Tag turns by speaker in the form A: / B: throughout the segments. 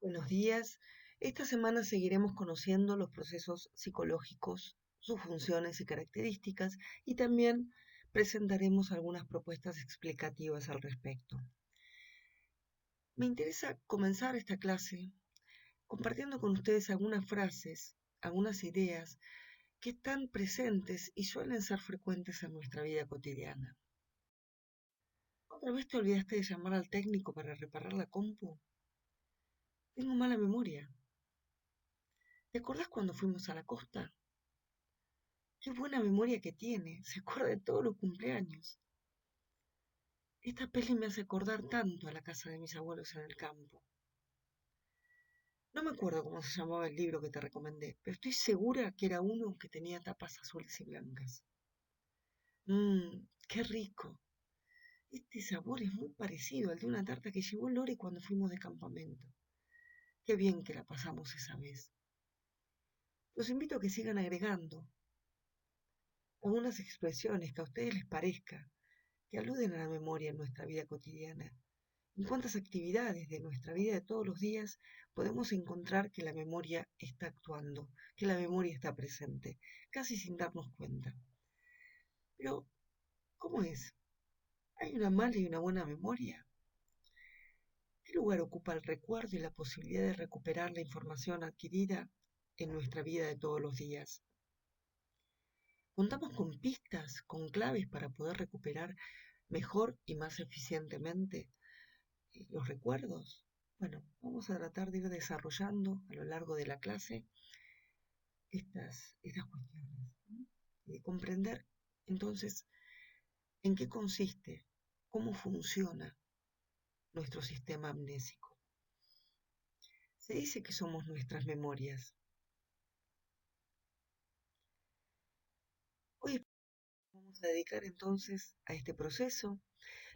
A: Buenos días. Esta semana seguiremos conociendo los procesos psicológicos, sus funciones y características, y también presentaremos algunas propuestas explicativas al respecto. Me interesa comenzar esta clase compartiendo con ustedes algunas frases, algunas ideas que están presentes y suelen ser frecuentes en nuestra vida cotidiana. ¿Otra vez te olvidaste de llamar al técnico para reparar la compu? Tengo mala memoria. ¿Te acordás cuando fuimos a la costa? Qué buena memoria que tiene, se acuerda de todos los cumpleaños. Esta peli me hace acordar tanto a la casa de mis abuelos en el campo. No me acuerdo cómo se llamaba el libro que te recomendé, pero estoy segura que era uno que tenía tapas azules y blancas. Qué rico. Este sabor es muy parecido al de una tarta que llevó Lore cuando fuimos de campamento. Qué bien que la pasamos esa vez. Los invito a que sigan agregando algunas expresiones que a ustedes les parezca que aluden a la memoria en nuestra vida cotidiana. ¿En cuántas actividades de nuestra vida de todos los días podemos encontrar que la memoria está actuando, que la memoria está presente, casi sin darnos cuenta? Pero, ¿cómo es? ¿Hay una mala y una buena memoria? ¿Qué lugar ocupa el recuerdo y la posibilidad de recuperar la información adquirida en nuestra vida de todos los días? ¿Contamos con pistas, con claves para poder recuperar mejor y más eficientemente los recuerdos? Bueno, vamos a tratar de ir desarrollando a lo largo de la clase estas cuestiones, ¿no? Y de comprender entonces en qué consiste, cómo funciona nuestro sistema amnésico. Se dice que somos nuestras memorias. Hoy vamos a dedicar entonces a este proceso.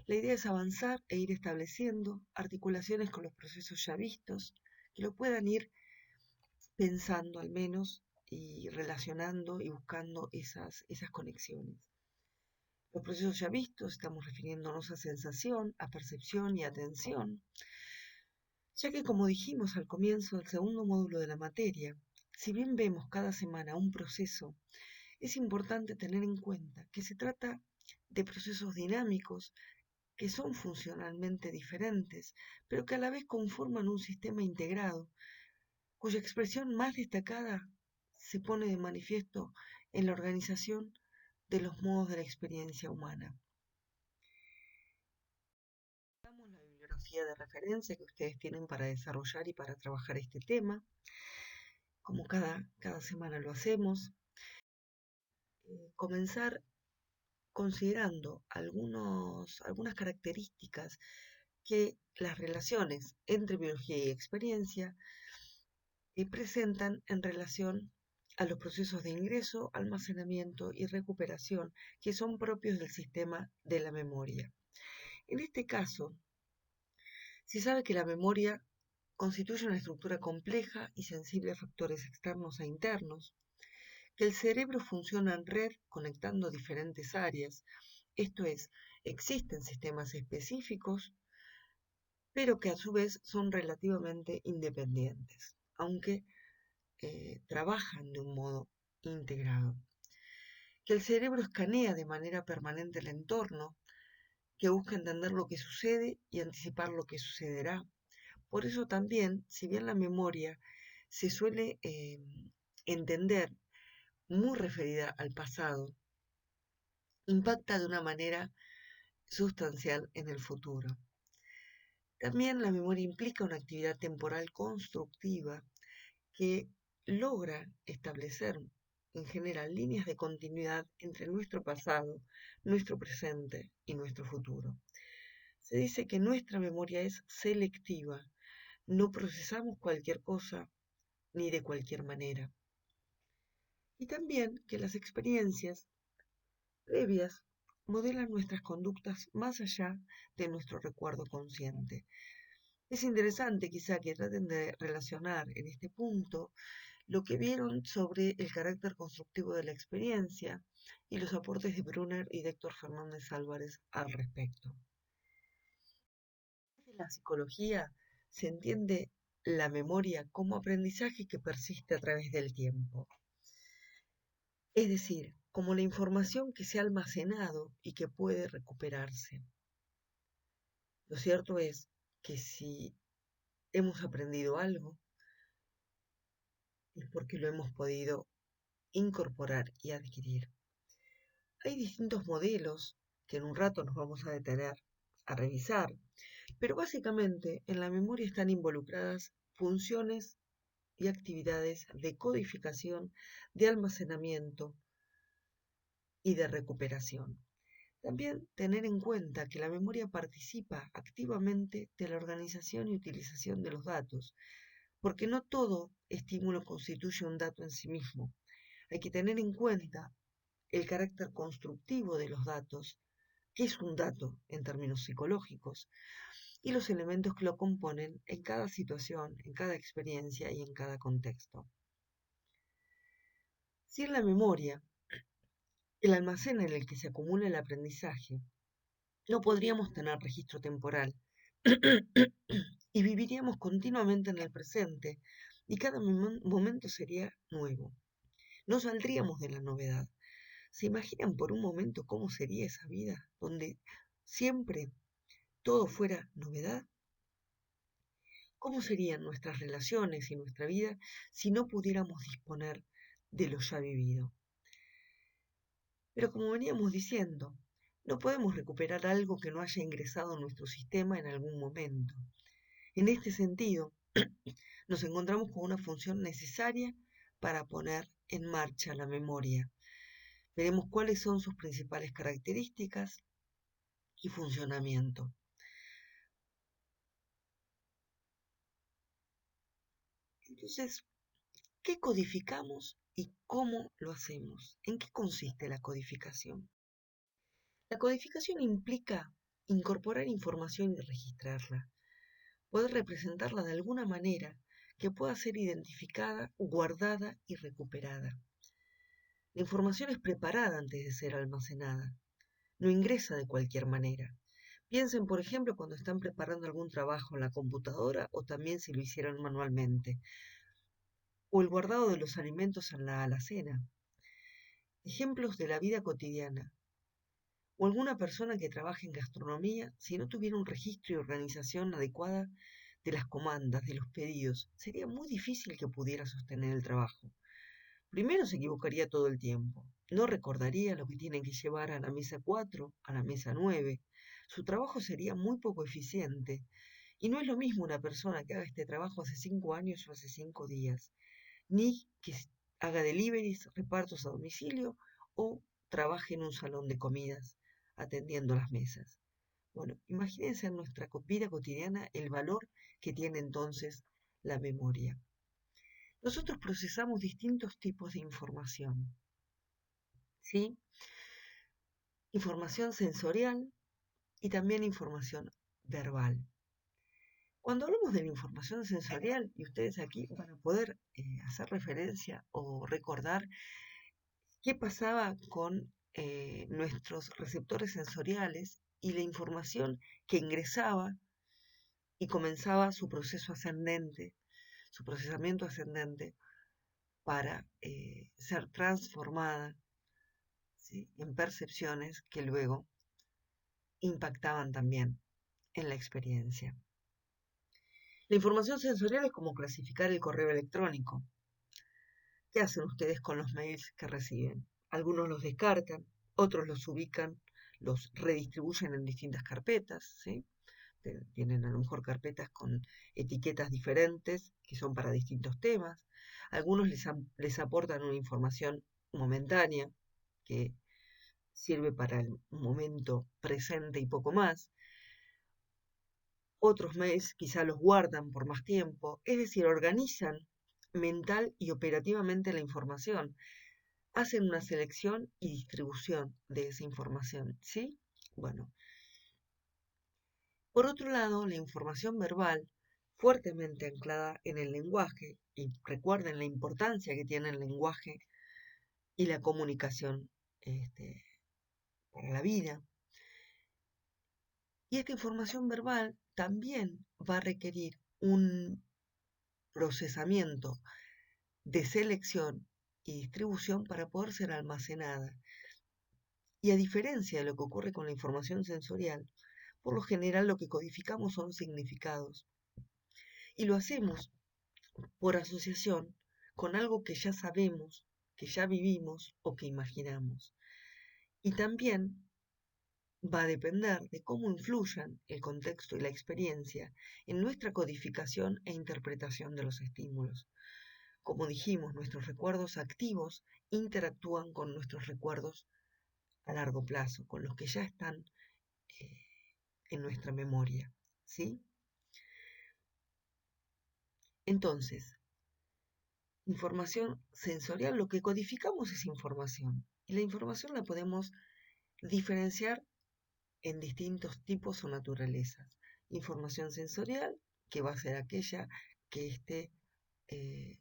A: La idea es avanzar e ir estableciendo articulaciones con los procesos ya vistos, que lo puedan ir pensando al menos y relacionando y buscando esas conexiones. Los procesos ya vistos, estamos refiriéndonos a sensación, a percepción y atención, ya que como dijimos al comienzo del segundo módulo de la materia, si bien vemos cada semana un proceso, es importante tener en cuenta que se trata de procesos dinámicos que son funcionalmente diferentes, pero que a la vez conforman un sistema integrado, cuya expresión más destacada se pone de manifiesto en la organización de los modos de la experiencia humana. Damos la bibliografía de referencia que ustedes tienen para desarrollar y para trabajar este tema, como cada semana lo hacemos. Comenzar considerando algunas características que las relaciones entre biología y experiencia presentan en relación a los procesos de ingreso, almacenamiento y recuperación que son propios del sistema de la memoria. En este caso, se sabe que la memoria constituye una estructura compleja y sensible a factores externos e internos, que el cerebro funciona en red conectando diferentes áreas, esto es, existen sistemas específicos, pero que a su vez son relativamente independientes, aunque trabajan de un modo integrado. Que el cerebro escanea de manera permanente el entorno, que busca entender lo que sucede y anticipar lo que sucederá. Por eso también, si bien la memoria se suele entender muy referida al pasado, impacta de una manera sustancial en el futuro. También la memoria implica una actividad temporal constructiva que logra establecer en general líneas de continuidad entre nuestro pasado, nuestro presente y nuestro futuro. Se dice que nuestra memoria es selectiva, no procesamos cualquier cosa ni de cualquier manera. Y también que las experiencias previas modelan nuestras conductas más allá de nuestro recuerdo consciente. Es interesante quizá que traten de relacionar en este punto lo que vieron sobre el carácter constructivo de la experiencia y los aportes de Brunner y de Héctor Fernández Álvarez al respecto. En la psicología se entiende la memoria como aprendizaje que persiste a través del tiempo. Es decir, como la información que se ha almacenado y que puede recuperarse. Lo cierto es que si hemos aprendido algo, es porque lo hemos podido incorporar y adquirir. Hay distintos modelos que en un rato nos vamos a detener a revisar, pero básicamente en la memoria están involucradas funciones y actividades de codificación, de almacenamiento y de recuperación. También tener en cuenta que la memoria participa activamente de la organización y utilización de los datos, porque no todo estímulo constituye un dato en sí mismo. Hay que tener en cuenta el carácter constructivo de los datos, qué es un dato en términos psicológicos, y los elementos que lo componen en cada situación, en cada experiencia y en cada contexto. Si en la memoria, el almacén en el que se acumula el aprendizaje, no podríamos tener registro temporal y viviríamos continuamente en el presente y cada momento sería nuevo. No saldríamos de la novedad. ¿Se imaginan por un momento cómo sería esa vida donde siempre todo fuera novedad? ¿Cómo serían nuestras relaciones y nuestra vida si no pudiéramos disponer de lo ya vivido? Pero como veníamos diciendo, no podemos recuperar algo que no haya ingresado en nuestro sistema en algún momento. En este sentido, nos encontramos con una función necesaria para poner en marcha la memoria. Veremos cuáles son sus principales características y funcionamiento. Entonces, ¿qué codificamos y cómo lo hacemos? ¿En qué consiste la codificación? La codificación implica incorporar información y registrarla, poder representarla de alguna manera que pueda ser identificada, guardada y recuperada. La información es preparada antes de ser almacenada, no ingresa de cualquier manera. Piensen, por ejemplo, cuando están preparando algún trabajo en la computadora o también si lo hicieron manualmente, o el guardado de los alimentos en la alacena. Ejemplos de la vida cotidiana. O alguna persona que trabaje en gastronomía, si no tuviera un registro y organización adecuada de las comandas, de los pedidos, sería muy difícil que pudiera sostener el trabajo. Primero se equivocaría todo el tiempo. No recordaría lo que tiene que llevar a la mesa 4, a la mesa 9. Su trabajo sería muy poco eficiente. Y no es lo mismo una persona que haga este trabajo hace 5 años o hace 5 días, ni que haga deliveries, repartos a domicilio o trabaje en un salón de comidas atendiendo las mesas. Bueno, imagínense en nuestra vida cotidiana el valor que tiene entonces la memoria. Nosotros procesamos distintos tipos de información, ¿sí? Información sensorial y también información verbal. Cuando hablamos de la información sensorial, y ustedes aquí van a poder hacer referencia o recordar qué pasaba con nuestros receptores sensoriales y la información que ingresaba y comenzaba su proceso ascendente, su procesamiento ascendente para ser transformada, ¿sí?, en percepciones que luego impactaban también en la experiencia. La información sensorial es como clasificar el correo electrónico. ¿Qué hacen ustedes con los mails que reciben? Algunos los descartan, otros los ubican, los redistribuyen en distintas carpetas, ¿sí? Tienen a lo mejor carpetas con etiquetas diferentes que son para distintos temas. Algunos les aportan una información momentánea que sirve para el momento presente y poco más. Otros mails quizá los guardan por más tiempo, es decir, organizan mental y operativamente la información, hacen una selección y distribución de esa información, ¿sí? Bueno, por otro lado, la información verbal, fuertemente anclada en el lenguaje, y recuerden la importancia que tiene el lenguaje y la comunicación para la vida. Y esta información verbal también va a requerir un procesamiento de selección y distribución para poder ser almacenada. Y a diferencia de lo que ocurre con la información sensorial, por lo general lo que codificamos son significados. Y lo hacemos por asociación con algo que ya sabemos, que ya vivimos o que imaginamos. Y también va a depender de cómo influyan el contexto y la experiencia en nuestra codificación e interpretación de los estímulos. Como dijimos, nuestros recuerdos activos interactúan con nuestros recuerdos a largo plazo, con los que ya están eh, en nuestra memoria, ¿sí? Entonces, información sensorial, lo que codificamos es información. Y la información la podemos diferenciar en distintos tipos o naturalezas. Información sensorial, que va a ser aquella que esté eh,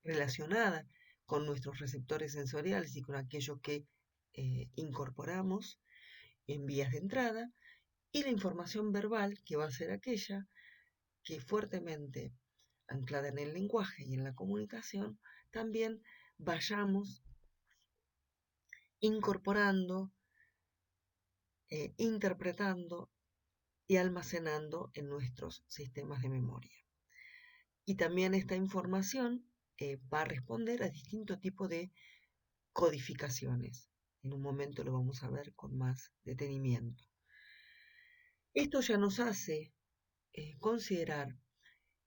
A: relacionada con nuestros receptores sensoriales y con aquello que incorporamos en vías de entrada, y la información verbal, que va a ser aquella que fuertemente anclada en el lenguaje y en la comunicación, también vayamos incorporando, interpretando y almacenando en nuestros sistemas de memoria. Y también esta información va a responder a distintos tipos de codificaciones. En un momento lo vamos a ver con más detenimiento. Esto ya nos hace considerar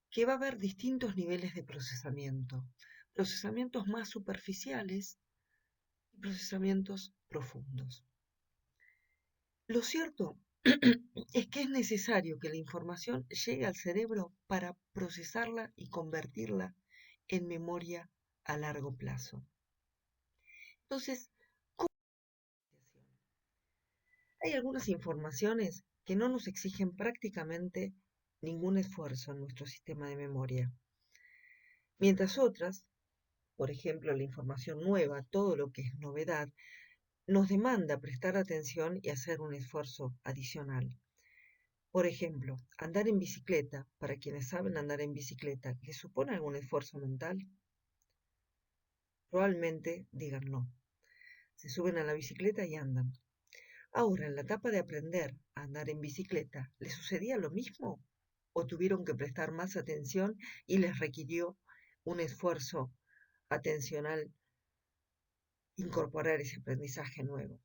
A: que va a haber distintos niveles de procesamiento, procesamientos más superficiales y procesamientos profundos. Lo cierto es que es necesario que la información llegue al cerebro para procesarla y convertirla en memoria a largo plazo. Entonces, ¿cómo? Hay algunas informaciones que no nos exigen prácticamente ningún esfuerzo en nuestro sistema de memoria, mientras otras, por ejemplo, la información nueva, todo lo que es novedad, nos demanda prestar atención y hacer un esfuerzo adicional. Por ejemplo, andar en bicicleta, para quienes saben andar en bicicleta, ¿les supone algún esfuerzo mental? Probablemente digan no. Se suben a la bicicleta y andan. Ahora, en la etapa de aprender a andar en bicicleta, ¿les sucedía lo mismo? ¿O tuvieron que prestar más atención y les requirió un esfuerzo atencional incorporar ese aprendizaje nuevo?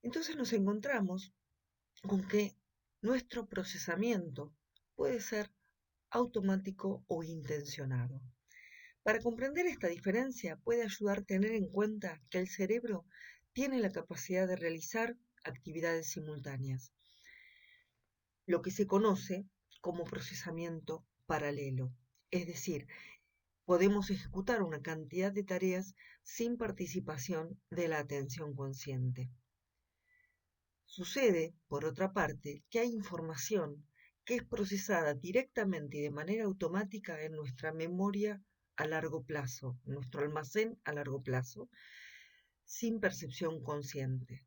A: Entonces nos encontramos con que nuestro procesamiento puede ser automático o intencionado. Para comprender esta diferencia puede ayudar a tener en cuenta que el cerebro tiene la capacidad de realizar actividades simultáneas, lo que se conoce como procesamiento paralelo. Es decir, podemos ejecutar una cantidad de tareas sin participación de la atención consciente. Sucede, por otra parte, que hay información que es procesada directamente y de manera automática en nuestra memoria a largo plazo, en nuestro almacén a largo plazo, sin percepción consciente,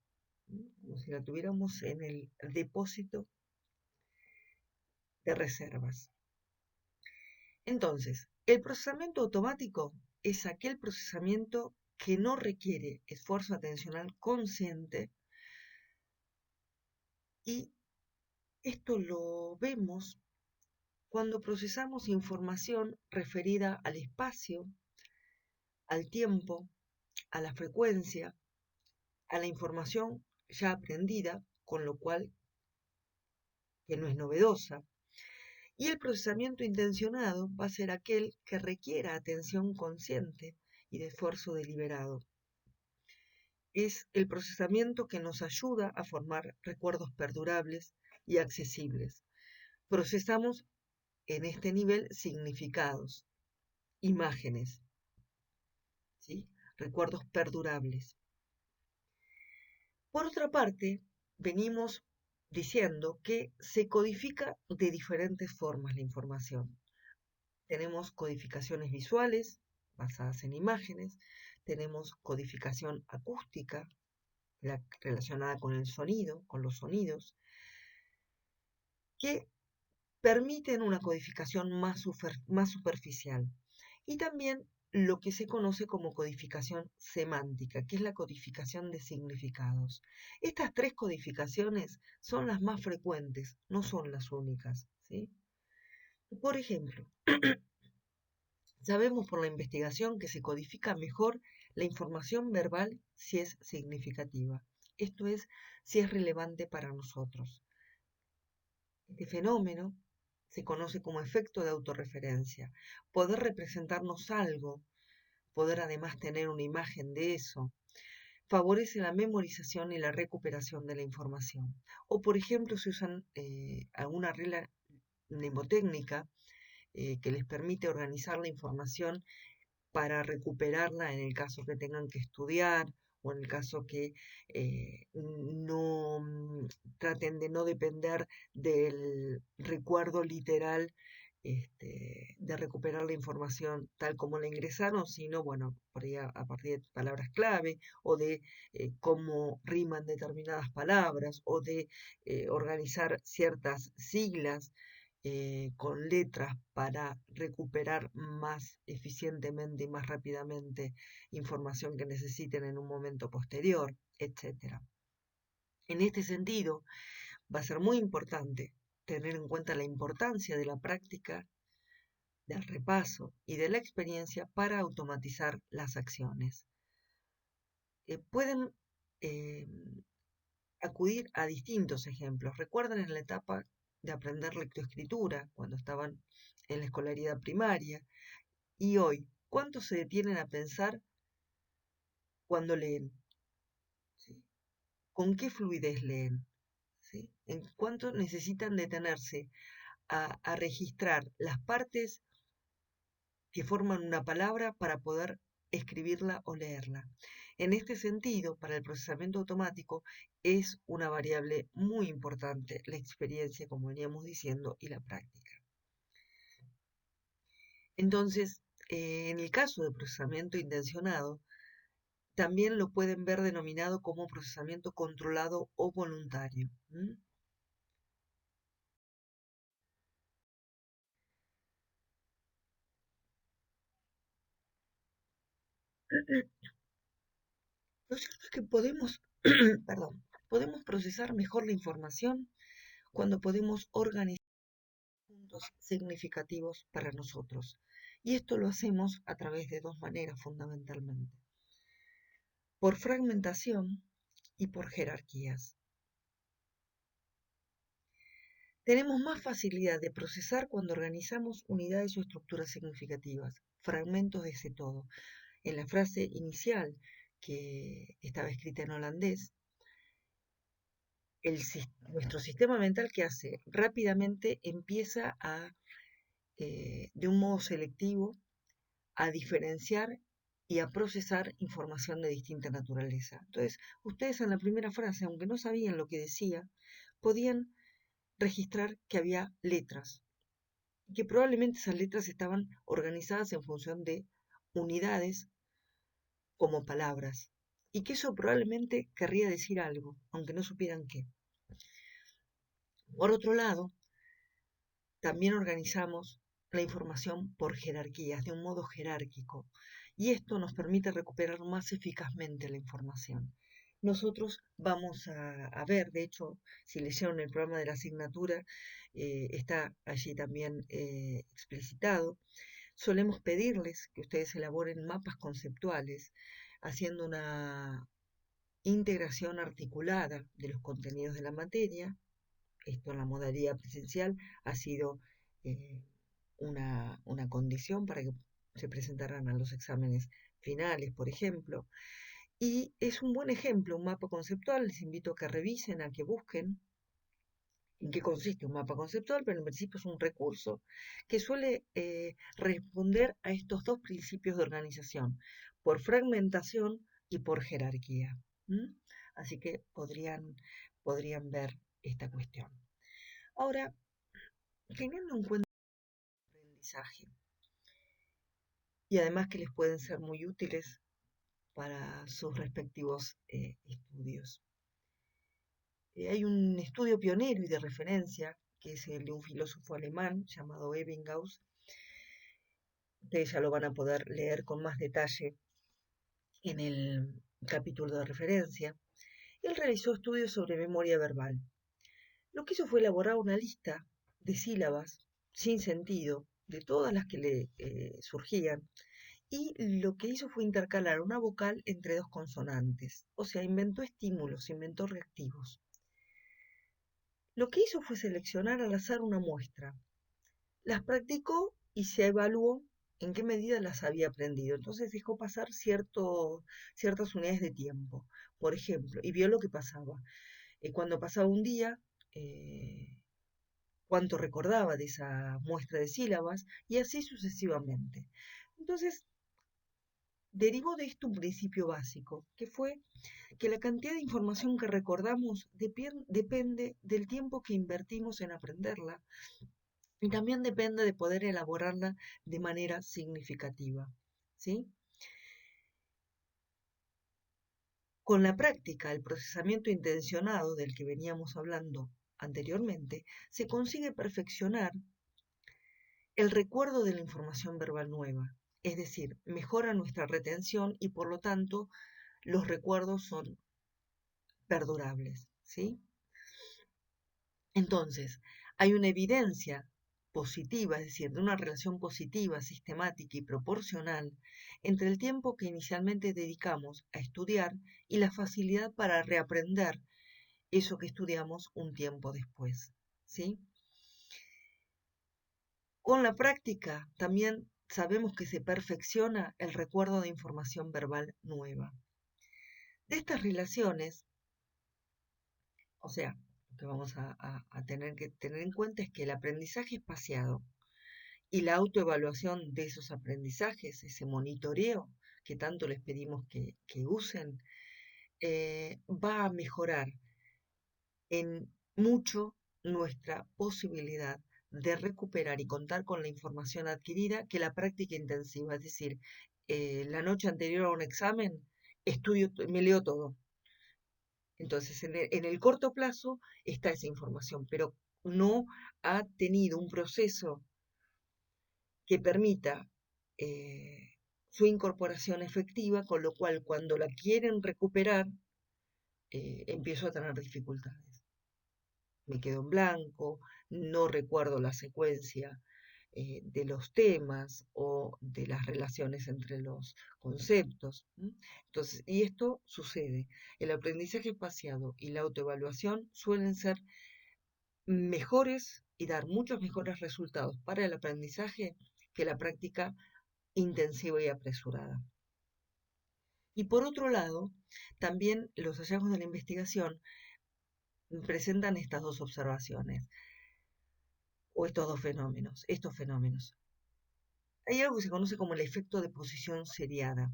A: como si la tuviéramos en el depósito de reservas. Entonces, el procesamiento automático es aquel procesamiento que no requiere esfuerzo atencional consciente, y esto lo vemos cuando procesamos información referida al espacio, al tiempo, a la frecuencia, a la información ya aprendida, con lo cual que no es novedosa. Y el procesamiento intencionado va a ser aquel que requiera atención consciente y de esfuerzo deliberado. Es el procesamiento que nos ayuda a formar recuerdos perdurables y accesibles. Procesamos en este nivel significados, imágenes, ¿sí? Recuerdos perdurables. Por otra parte, venimos diciendo que se codifica de diferentes formas la información. Tenemos codificaciones visuales basadas en imágenes, tenemos codificación acústica relacionada con el sonido, con los sonidos, que permiten una codificación más superficial. Y también lo que se conoce como codificación semántica, que es la codificación de significados. Estas tres codificaciones son las más frecuentes, no son las únicas, ¿sí? Por ejemplo, sabemos por la investigación que se codifica mejor la información verbal si es significativa. Esto es, si es relevante para nosotros. Este fenómeno se conoce como efecto de autorreferencia. Poder representarnos algo, poder además tener una imagen de eso, favorece la memorización y la recuperación de la información. O, por ejemplo, se usan alguna regla mnemotécnica que les permite organizar la información para recuperarla en el caso que tengan que estudiar o en el caso que no traten de no depender del recuerdo literal, de recuperar la información tal como la ingresaron, sino, bueno, por ahí a partir de palabras clave o de cómo riman determinadas palabras o de organizar ciertas siglas con letras para recuperar más eficientemente y más rápidamente información que necesiten en un momento posterior, etc. En este sentido, va a ser muy importante tener en cuenta la importancia de la práctica, del repaso y de la experiencia para automatizar las acciones. Pueden eh, acudir a distintos ejemplos. Recuerden en la etapa de aprender lectoescritura, cuando estaban en la escolaridad primaria, y hoy, ¿cuántos se detienen a pensar cuando leen? ¿Sí? ¿Con qué fluidez leen? ¿Sí? ¿En cuánto necesitan detenerse a registrar las partes que forman una palabra para poder escribirla o leerla? En este sentido, para el procesamiento automático es una variable muy importante la experiencia, como veníamos diciendo, y la práctica. Entonces, en el caso de procesamiento intencionado, también lo pueden ver denominado como procesamiento controlado o voluntario. Lo cierto es que podemos, perdón, podemos procesar mejor la información cuando podemos organizar puntos significativos para nosotros. Y esto lo hacemos a través de dos maneras fundamentalmente: por fragmentación y por jerarquías. Tenemos más facilidad de procesar cuando organizamos unidades o estructuras significativas, fragmentos de ese todo. En la frase inicial, que estaba escrita en holandés, nuestro sistema mental, ¿qué hace? Rápidamente empieza de un modo selectivo, a diferenciar y a procesar información de distinta naturaleza. Entonces, ustedes en la primera frase, aunque no sabían lo que decía, podían registrar que había letras, y que probablemente esas letras estaban organizadas en función de unidades como palabras, y que eso probablemente querría decir algo, aunque no supieran qué. Por otro lado, también organizamos la información por jerarquías, de un modo jerárquico, y esto nos permite recuperar más eficazmente la información. Nosotros vamos a ver, de hecho, si leyeron el programa de la asignatura, está allí también explicitado. Solemos pedirles que ustedes elaboren mapas conceptuales, haciendo una integración articulada de los contenidos de la materia. Esto en la modalidad presencial ha sido eh, una condición para que se presentaran a los exámenes finales, por ejemplo. Y es un buen ejemplo, un mapa conceptual. Les invito a que revisen, a que busquen en qué consiste un mapa conceptual, pero en principio es un recurso que suele responder a estos dos principios de organización: por fragmentación y por jerarquía. Así que podrían ver esta cuestión. Ahora, teniendo en cuenta el aprendizaje, y además que les pueden ser muy útiles para sus respectivos estudios. Hay un estudio pionero y de referencia que es el de un filósofo alemán llamado Ebbinghaus. Ustedes ya lo van a poder leer con más detalle en el capítulo de referencia. Él realizó estudios sobre memoria verbal. Lo que hizo fue elaborar una lista de sílabas sin sentido, de todas las que le surgían, y lo que hizo fue intercalar una vocal entre dos consonantes, o sea, inventó estímulos, inventó reactivos. Lo que hizo fue seleccionar al azar una muestra, las practicó y se evaluó en qué medida las había aprendido. Entonces dejó pasar ciertas unidades de tiempo, por ejemplo, y vio lo que pasaba. Cuando pasaba un día, eh, cuánto recordaba de esa muestra de sílabas, y así sucesivamente. Entonces, derivó de esto un principio básico, que fue que la cantidad de información que recordamos depende del tiempo que invertimos en aprenderla y también depende de poder elaborarla de manera significativa, ¿sí? Con la práctica, el procesamiento intencionado del que veníamos hablando anteriormente, se consigue perfeccionar el recuerdo de la información verbal nueva, es decir, mejora nuestra retención y por lo tanto los recuerdos son perdurables, ¿sí? Entonces, hay una evidencia positiva, es decir, de una relación positiva, sistemática y proporcional entre el tiempo que inicialmente dedicamos a estudiar y la facilidad para reaprender eso que estudiamos un tiempo después, ¿sí? Con la práctica también sabemos que se perfecciona el recuerdo de información verbal nueva. De estas relaciones, o sea, lo que vamos a tener que tener en cuenta es que el aprendizaje espaciado y la autoevaluación de esos aprendizajes, ese monitoreo que tanto les pedimos que usen, va a mejorar en mucho nuestra posibilidad de recuperar y contar con la información adquirida que la práctica intensiva. Es decir, la noche anterior a un examen, me leo todo. Entonces, en el corto plazo está esa información, pero no ha tenido un proceso que permita su incorporación efectiva, con lo cual cuando la quieren recuperar, empiezo a tener dificultades. Me quedo en blanco, no recuerdo la secuencia de los temas o de las relaciones entre los conceptos. Entonces, y esto sucede. El aprendizaje espaciado y la autoevaluación suelen ser mejores y dar muchos mejores resultados para el aprendizaje que la práctica intensiva y apresurada. Y por otro lado, también los hallazgos de la investigación presentan estas dos observaciones o estos fenómenos. Hay algo que se conoce como el efecto de posición seriada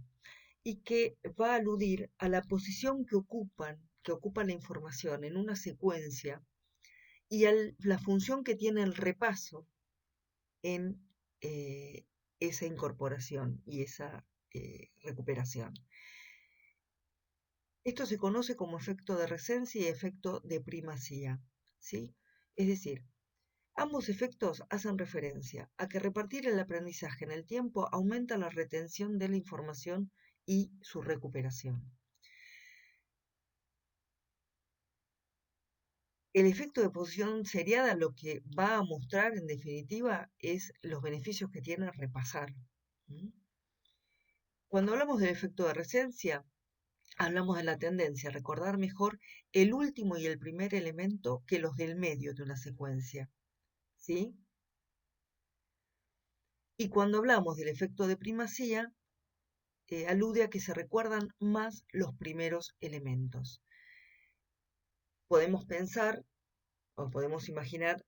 A: y que va a aludir a la posición que ocupa la información en una secuencia y a la función que tiene el repaso en esa incorporación y esa recuperación. Esto se conoce como efecto de recencia y efecto de primacía, ¿sí? Es decir, ambos efectos hacen referencia a que repartir el aprendizaje en el tiempo aumenta la retención de la información y su recuperación. El efecto de posición seriada lo que va a mostrar en definitiva es los beneficios que tiene repasar. Cuando hablamos del efecto de recencia, hablamos de la tendencia a recordar mejor el último y el primer elemento que los del medio de una secuencia, ¿sí? Y cuando hablamos del efecto de primacía, alude a que se recuerdan más los primeros elementos. Podemos pensar o podemos imaginar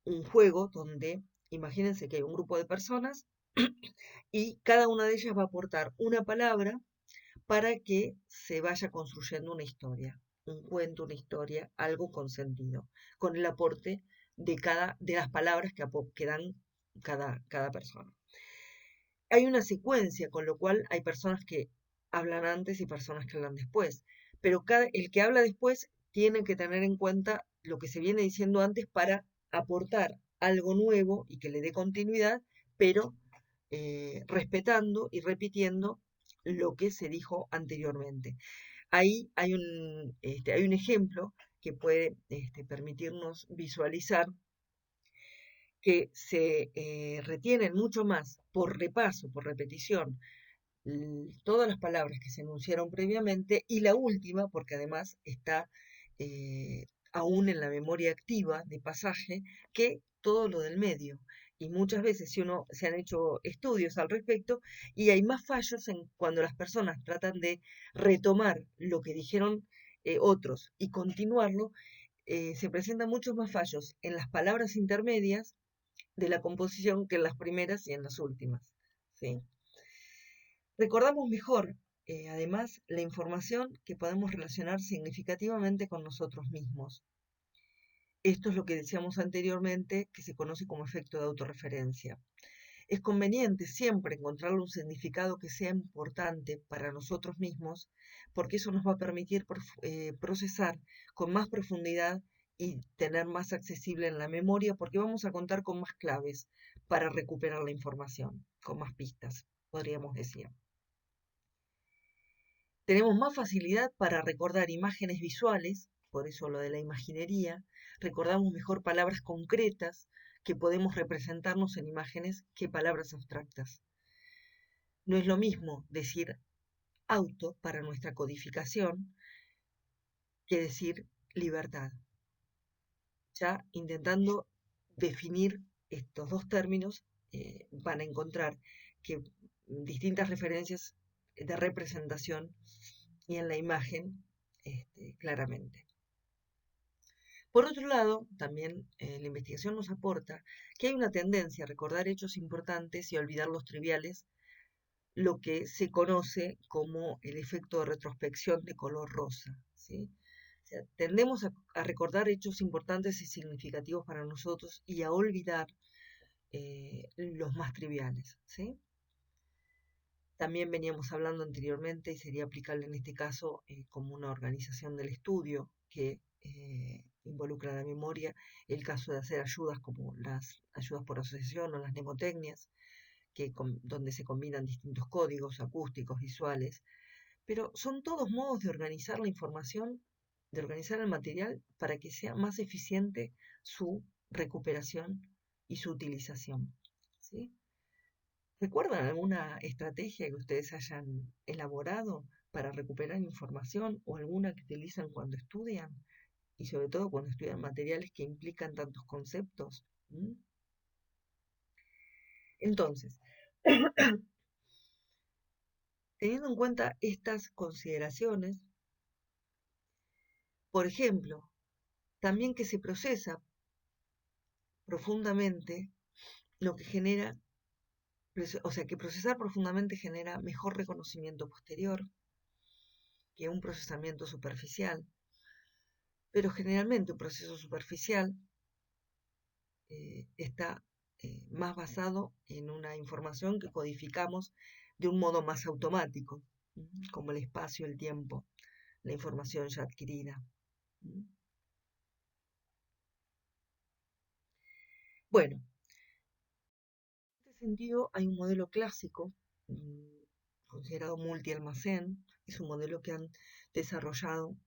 A: un juego donde, imagínense que hay un grupo de personas y cada una de ellas va a aportar una palabra para que se vaya construyendo una historia, un cuento, una historia, algo con sentido, con el aporte de las palabras que dan cada persona. Hay una secuencia, con lo cual hay personas que hablan antes y personas que hablan después, pero el que habla después tiene que tener en cuenta lo que se viene diciendo antes para aportar algo nuevo y que le dé continuidad, pero respetando y repitiendo lo que se dijo anteriormente. Ahí hay un ejemplo que puede permitirnos visualizar que se retienen mucho más por repaso, por repetición, todas las palabras que se enunciaron previamente y la última, porque además está aún en la memoria activa de pasaje, que todo lo del medio. Y muchas veces si uno se han hecho estudios al respecto y hay más fallos en cuando las personas tratan de retomar lo que dijeron otros y continuarlo, se presentan muchos más fallos en las palabras intermedias de la composición que en las primeras y en las últimas. ¿Sí? Recordamos mejor, además, la información que podemos relacionar significativamente con nosotros mismos. Esto es lo que decíamos anteriormente, que se conoce como efecto de autorreferencia. Es conveniente siempre encontrarle un significado que sea importante para nosotros mismos, porque eso nos va a permitir procesar con más profundidad y tener más accesible en la memoria, porque vamos a contar con más claves para recuperar la información, con más pistas, podríamos decir. Tenemos más facilidad para recordar imágenes visuales, por eso lo de la imaginería, recordamos mejor palabras concretas que podemos representarnos en imágenes que palabras abstractas. No es lo mismo decir auto para nuestra codificación que decir libertad. Ya intentando definir estos dos términos, van a encontrar que distintas referencias de representación y en la imagen claramente. Por otro lado, también la investigación nos aporta que hay una tendencia a recordar hechos importantes y a olvidar los triviales, lo que se conoce como el efecto de retrospección de color rosa. ¿Sí? O sea, tendemos a recordar hechos importantes y significativos para nosotros y a olvidar los más triviales. ¿Sí? También veníamos hablando anteriormente, y sería aplicable en este caso como una organización del estudio que involucra la memoria, el caso de hacer ayudas como las ayudas por asociación o las mnemotecnias, donde se combinan distintos códigos acústicos, visuales, pero son todos modos de organizar la información, de organizar el material para que sea más eficiente su recuperación y su utilización. ¿Sí? ¿Recuerdan alguna estrategia que ustedes hayan elaborado para recuperar información o alguna que utilizan cuando estudian? Y sobre todo cuando estudian materiales que implican tantos conceptos. ¿Mm? Entonces, teniendo en cuenta estas consideraciones, por ejemplo, también que se procesa profundamente lo que genera, o sea, que procesar profundamente genera mejor reconocimiento posterior que un procesamiento superficial, pero generalmente un proceso superficial está más basado en una información que codificamos de un modo más automático, como el espacio, el tiempo, la información ya adquirida. Bueno, en este sentido hay un modelo clásico considerado multialmacén, es un modelo que han desarrollado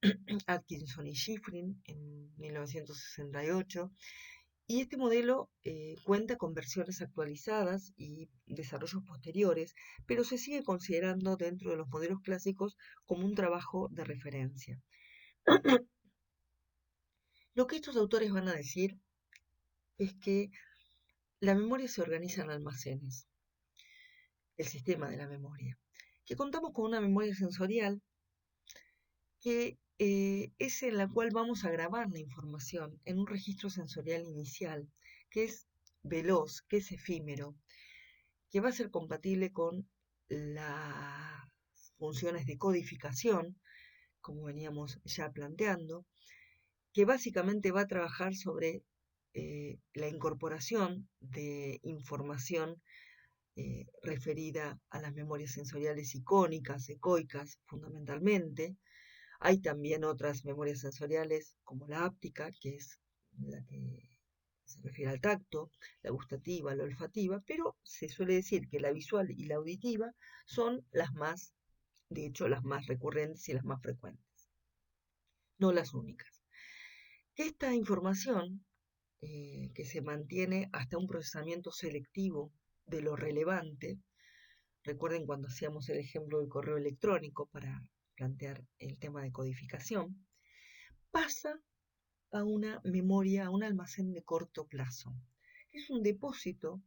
A: Atkinson y Shiffrin en 1968. Y este modelo cuenta con versiones actualizadas y desarrollos posteriores, pero se sigue considerando dentro de los modelos clásicos como un trabajo de referencia. Lo que estos autores van a decir es que la memoria se organiza en almacenes, el sistema de la memoria, que contamos con una memoria sensorial que es en la cual vamos a grabar la información en un registro sensorial inicial, que es veloz, que es efímero, que va a ser compatible con las funciones de codificación, como veníamos ya planteando, que básicamente va a trabajar sobre la incorporación de información referida a las memorias sensoriales icónicas, ecoicas, fundamentalmente. Hay también otras memorias sensoriales, como la áptica, que es la que se refiere al tacto, la gustativa, la olfativa, pero se suele decir que la visual y la auditiva son las más, de hecho, las más recurrentes y las más frecuentes, no las únicas. Esta información, que se mantiene hasta un procesamiento selectivo de lo relevante, recuerden cuando hacíamos el ejemplo del correo electrónico para plantear el tema de codificación, pasa a una memoria, a un almacén de corto plazo. Es un depósito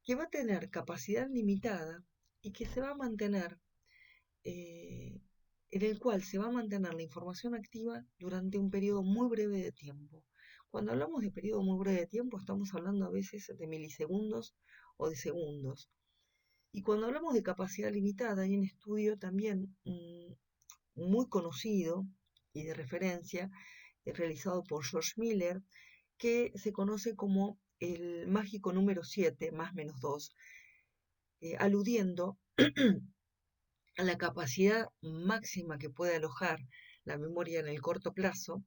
A: que va a tener capacidad limitada y que se va a mantener, en el cual se va a mantener la información activa durante un periodo muy breve de tiempo. Cuando hablamos de periodo muy breve de tiempo, estamos hablando a veces de milisegundos o de segundos. Y cuando hablamos de capacidad limitada, hay un estudio también muy conocido y de referencia, realizado por George Miller, que se conoce como el mágico número 7, más menos 2, aludiendo a la capacidad máxima que puede alojar la memoria en el corto plazo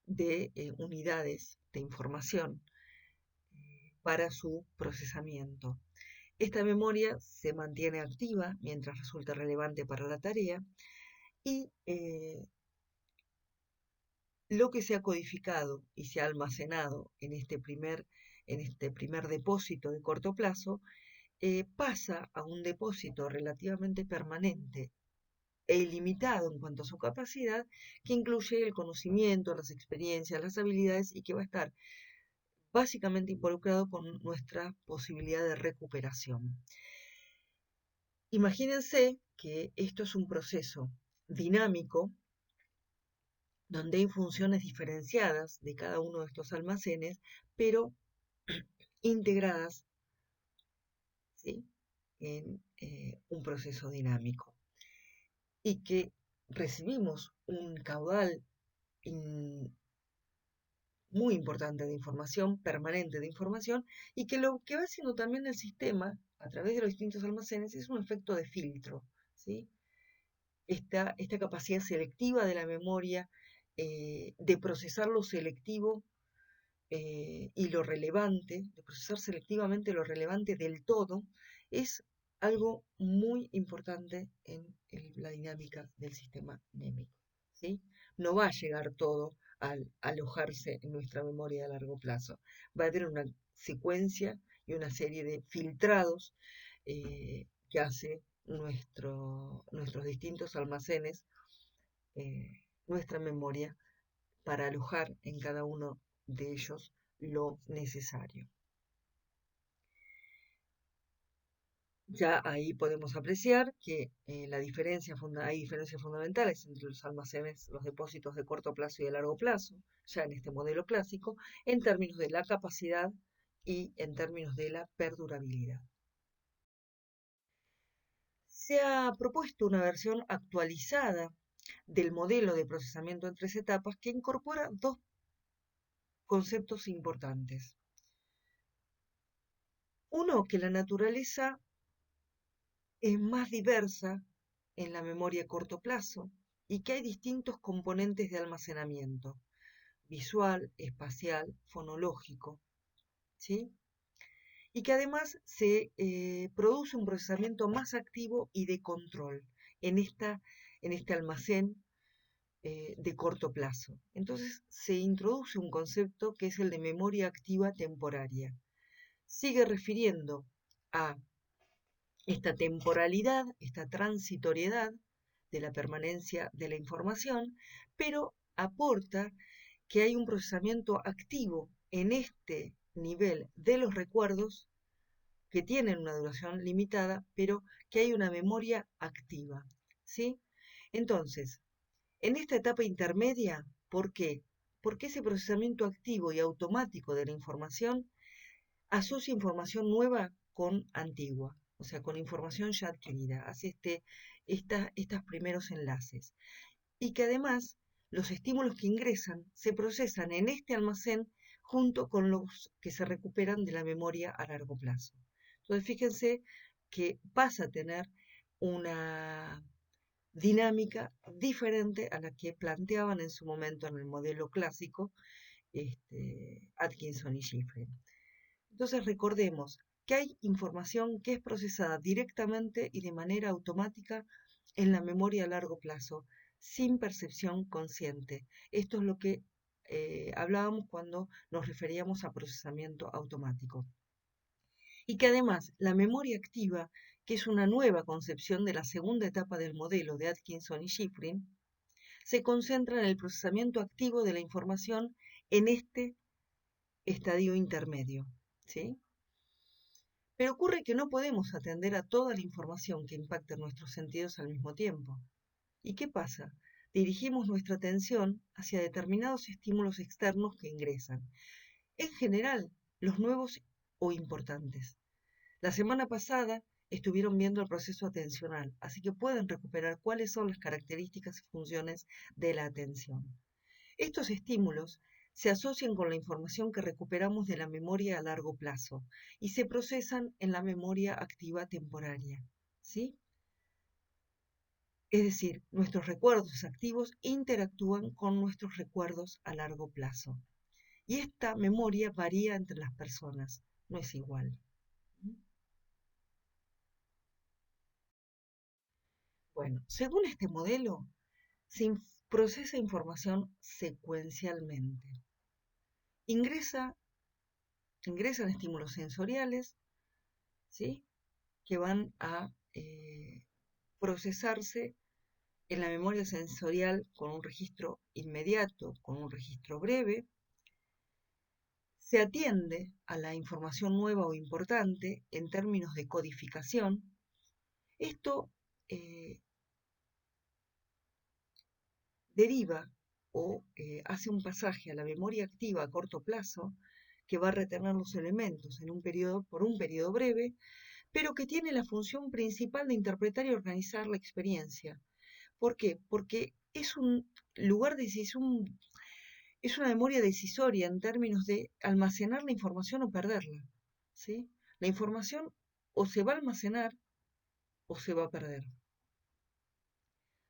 A: de unidades de información para su procesamiento. Esta memoria se mantiene activa mientras resulta relevante para la tarea y lo que se ha codificado y se ha almacenado en este primer depósito de corto plazo pasa a un depósito relativamente permanente e ilimitado en cuanto a su capacidad, que incluye el conocimiento, las experiencias, las habilidades y que va a estar básicamente involucrado con nuestra posibilidad de recuperación. Imagínense que esto es un proceso dinámico donde hay funciones diferenciadas de cada uno de estos almacenes, pero integradas, ¿sí?, en un proceso dinámico. Y que recibimos un caudal muy importante de información, permanente de información, y que lo que va haciendo también el sistema, a través de los distintos almacenes, es un efecto de filtro, ¿sí? Esta capacidad selectiva de la memoria, de procesar lo selectivo y lo relevante, de procesar selectivamente lo relevante del todo, es algo muy importante en la dinámica del sistema némico, ¿sí? No va a llegar todo al alojarse en nuestra memoria a largo plazo. Va a tener una secuencia y una serie de filtrados que hace nuestros distintos almacenes, nuestra memoria, para alojar en cada uno de ellos lo necesario. Ya ahí podemos apreciar que hay diferencias fundamentales entre los almacenes, los depósitos de corto plazo y de largo plazo, ya en este modelo clásico, en términos de la capacidad y en términos de la perdurabilidad. Se ha propuesto una versión actualizada del modelo de procesamiento en 3 etapas que incorpora 2 conceptos importantes. Uno, que la naturaleza es más diversa en la memoria a corto plazo y que hay distintos componentes de almacenamiento: visual, espacial, fonológico, ¿sí? Y que además se produce un procesamiento más activo y de control en este almacén de corto plazo. Entonces se introduce un concepto que es el de memoria activa temporaria. Sigue refiriendo a esta temporalidad, esta transitoriedad de la permanencia de la información, pero aporta que hay un procesamiento activo en este nivel de los recuerdos que tienen una duración limitada, pero que hay una memoria activa, ¿sí? Entonces, en esta etapa intermedia, ¿por qué? Porque ese procesamiento activo y automático de la información asocia información nueva con antigua, o sea, con información ya adquirida, hace estos primeros enlaces. Y que además los estímulos que ingresan se procesan en este almacén junto con los que se recuperan de la memoria a largo plazo. Entonces, fíjense que pasa a tener una dinámica diferente a la que planteaban en su momento en el modelo clásico, Atkinson y Shiffrin. Entonces recordemos que hay información que es procesada directamente y de manera automática en la memoria a largo plazo, sin percepción consciente. Esto es lo que hablábamos cuando nos referíamos a procesamiento automático. Y que además la memoria activa, que es una nueva concepción de la segunda etapa del modelo de Atkinson y Shiffrin, se concentra en el procesamiento activo de la información en este estadio intermedio, ¿sí? Pero ocurre que no podemos atender a toda la información que impacta en nuestros sentidos al mismo tiempo. ¿Y qué pasa? Dirigimos nuestra atención hacia determinados estímulos externos que ingresan, en general los nuevos o importantes. La semana pasada estuvieron viendo el proceso atencional, así que pueden recuperar cuáles son las características y funciones de la atención. Estos estímulos se asocian con la información que recuperamos de la memoria a largo plazo y se procesan en la memoria activa temporaria, ¿sí? Es decir, nuestros recuerdos activos interactúan con nuestros recuerdos a largo plazo. Y esta memoria varía entre las personas, no es igual. Bueno, según este modelo, se procesa información secuencialmente. Ingresan estímulos sensoriales, ¿sí?, que van a procesarse en la memoria sensorial con un registro inmediato, con un registro breve. Se atiende a la información nueva o importante en términos de codificación. Esto deriva o hace un pasaje a la memoria activa a corto plazo que va a retener los elementos por un periodo breve, pero que tiene la función principal de interpretar y organizar la experiencia. ¿Por qué? Porque es un lugar de es una memoria decisoria en términos de almacenar la información o perderla, ¿sí? La información o se va a almacenar o se va a perder.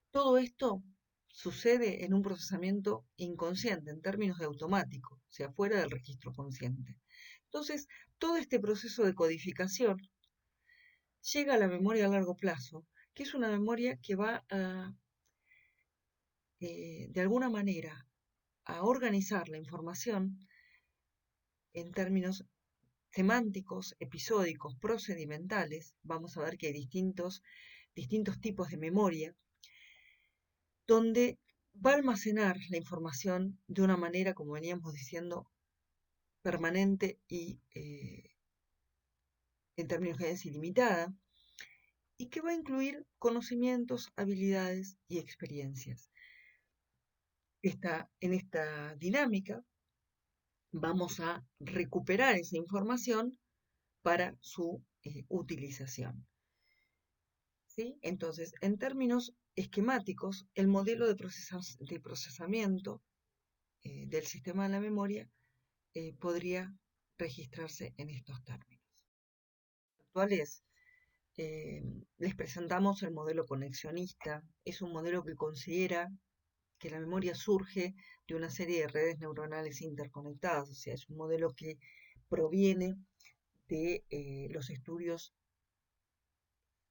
A: Todo esto sucede en un procesamiento inconsciente, en términos de automático, o sea, fuera del registro consciente. Entonces, todo este proceso de codificación llega a la memoria a largo plazo, que es una memoria que va a, de alguna manera, a organizar la información en términos semánticos, episódicos, procedimentales. Vamos a ver que hay distintos tipos de memoria, donde va a almacenar la información de una manera, como veníamos diciendo, permanente y en términos generales ilimitada, y que va a incluir conocimientos, habilidades y experiencias. En esta dinámica vamos a recuperar esa información para su utilización, ¿sí? Entonces, en términos esquemáticos, el modelo de procesamiento del sistema de la memoria podría registrarse en estos términos. Actuales, les presentamos el modelo conexionista. Es un modelo que considera que la memoria surge de una serie de redes neuronales interconectadas, o sea, es un modelo que proviene de los estudios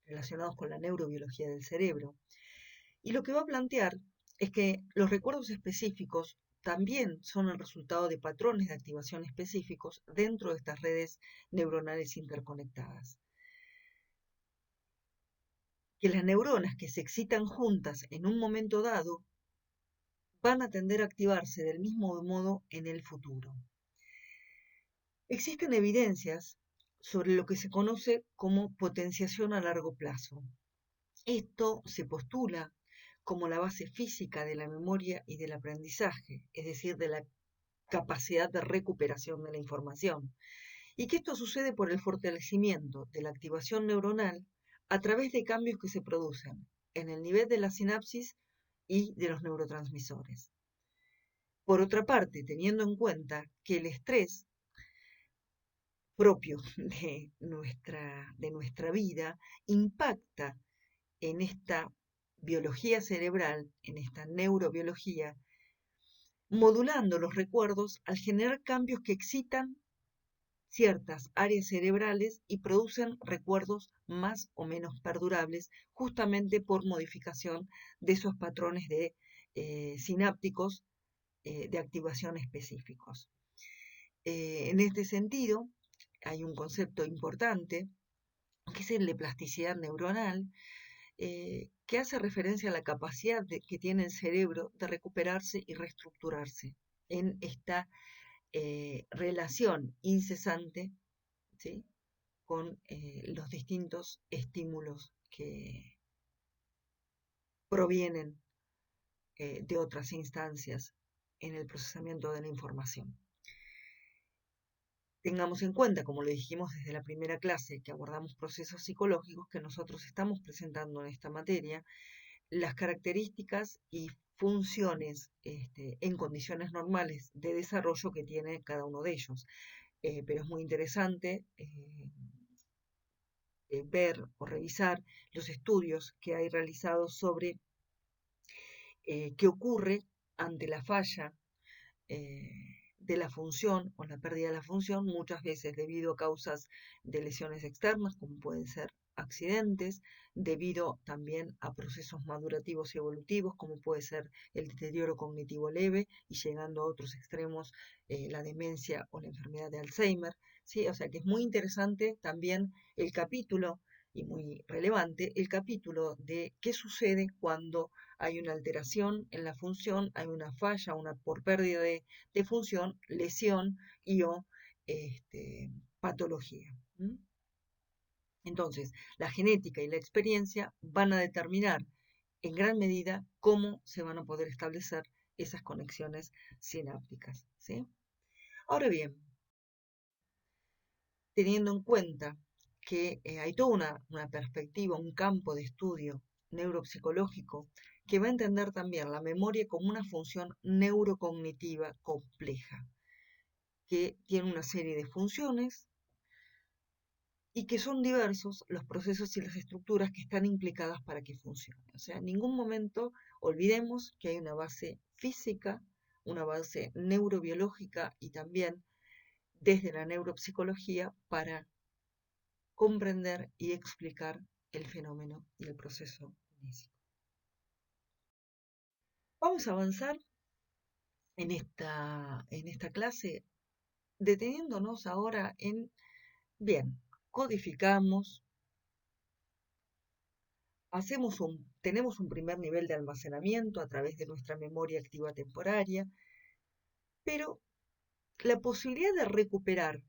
A: relacionados con la neurobiología del cerebro. Y lo que va a plantear es que los recuerdos específicos también son el resultado de patrones de activación específicos dentro de estas redes neuronales interconectadas. Que las neuronas que se excitan juntas en un momento dado van a tender a activarse del mismo modo en el futuro. Existen evidencias sobre lo que se conoce como potenciación a largo plazo. Esto se postula como la base física de la memoria y del aprendizaje, es decir, de la capacidad de recuperación de la información, y que esto sucede por el fortalecimiento de la activación neuronal a través de cambios que se producen en el nivel de la sinapsis y de los neurotransmisores. Por otra parte, teniendo en cuenta que el estrés propio de nuestra vida impacta en esta biología cerebral, en esta neurobiología, modulando los recuerdos al generar cambios que excitan ciertas áreas cerebrales y producen recuerdos más o menos perdurables, justamente por modificación de esos patrones de sinápticos de activación específicos. En este sentido, hay un concepto importante que es el de plasticidad neuronal, que hace referencia a la capacidad que tiene el cerebro de recuperarse y reestructurarse en esta relación incesante, ¿sí?, con los distintos estímulos que provienen de otras instancias en el procesamiento de la información. Tengamos en cuenta, como lo dijimos desde la primera clase, que abordamos procesos psicológicos, que nosotros estamos presentando en esta materia las características y funciones en condiciones normales de desarrollo que tiene cada uno de ellos. Pero es muy interesante ver o revisar los estudios que hay realizados sobre qué ocurre ante la falla de la función o la pérdida de la función, muchas veces debido a causas de lesiones externas, como pueden ser accidentes, debido también a procesos madurativos y evolutivos, como puede ser el deterioro cognitivo leve y llegando a otros extremos, la demencia o la enfermedad de Alzheimer, ¿sí? O sea que es muy interesante también el capítulo y muy relevante el capítulo de qué sucede cuando hay una alteración en la función, hay una falla, por pérdida de función, lesión y o patología. Entonces, la genética y la experiencia van a determinar en gran medida cómo se van a poder establecer esas conexiones sinápticas, ¿sí? Ahora bien, teniendo en cuenta que hay toda una perspectiva, un campo de estudio neuropsicológico que va a entender también la memoria como una función neurocognitiva compleja, que tiene una serie de funciones y que son diversos los procesos y las estructuras que están implicadas para que funcione. O sea, en ningún momento olvidemos que hay una base física, una base neurobiológica y también desde la neuropsicología para comprender y explicar el fenómeno y el proceso físico. Vamos a avanzar en esta clase deteniéndonos ahora en, bien, codificamos, tenemos un primer nivel de almacenamiento a través de nuestra memoria activa temporaria, pero la posibilidad de recuperar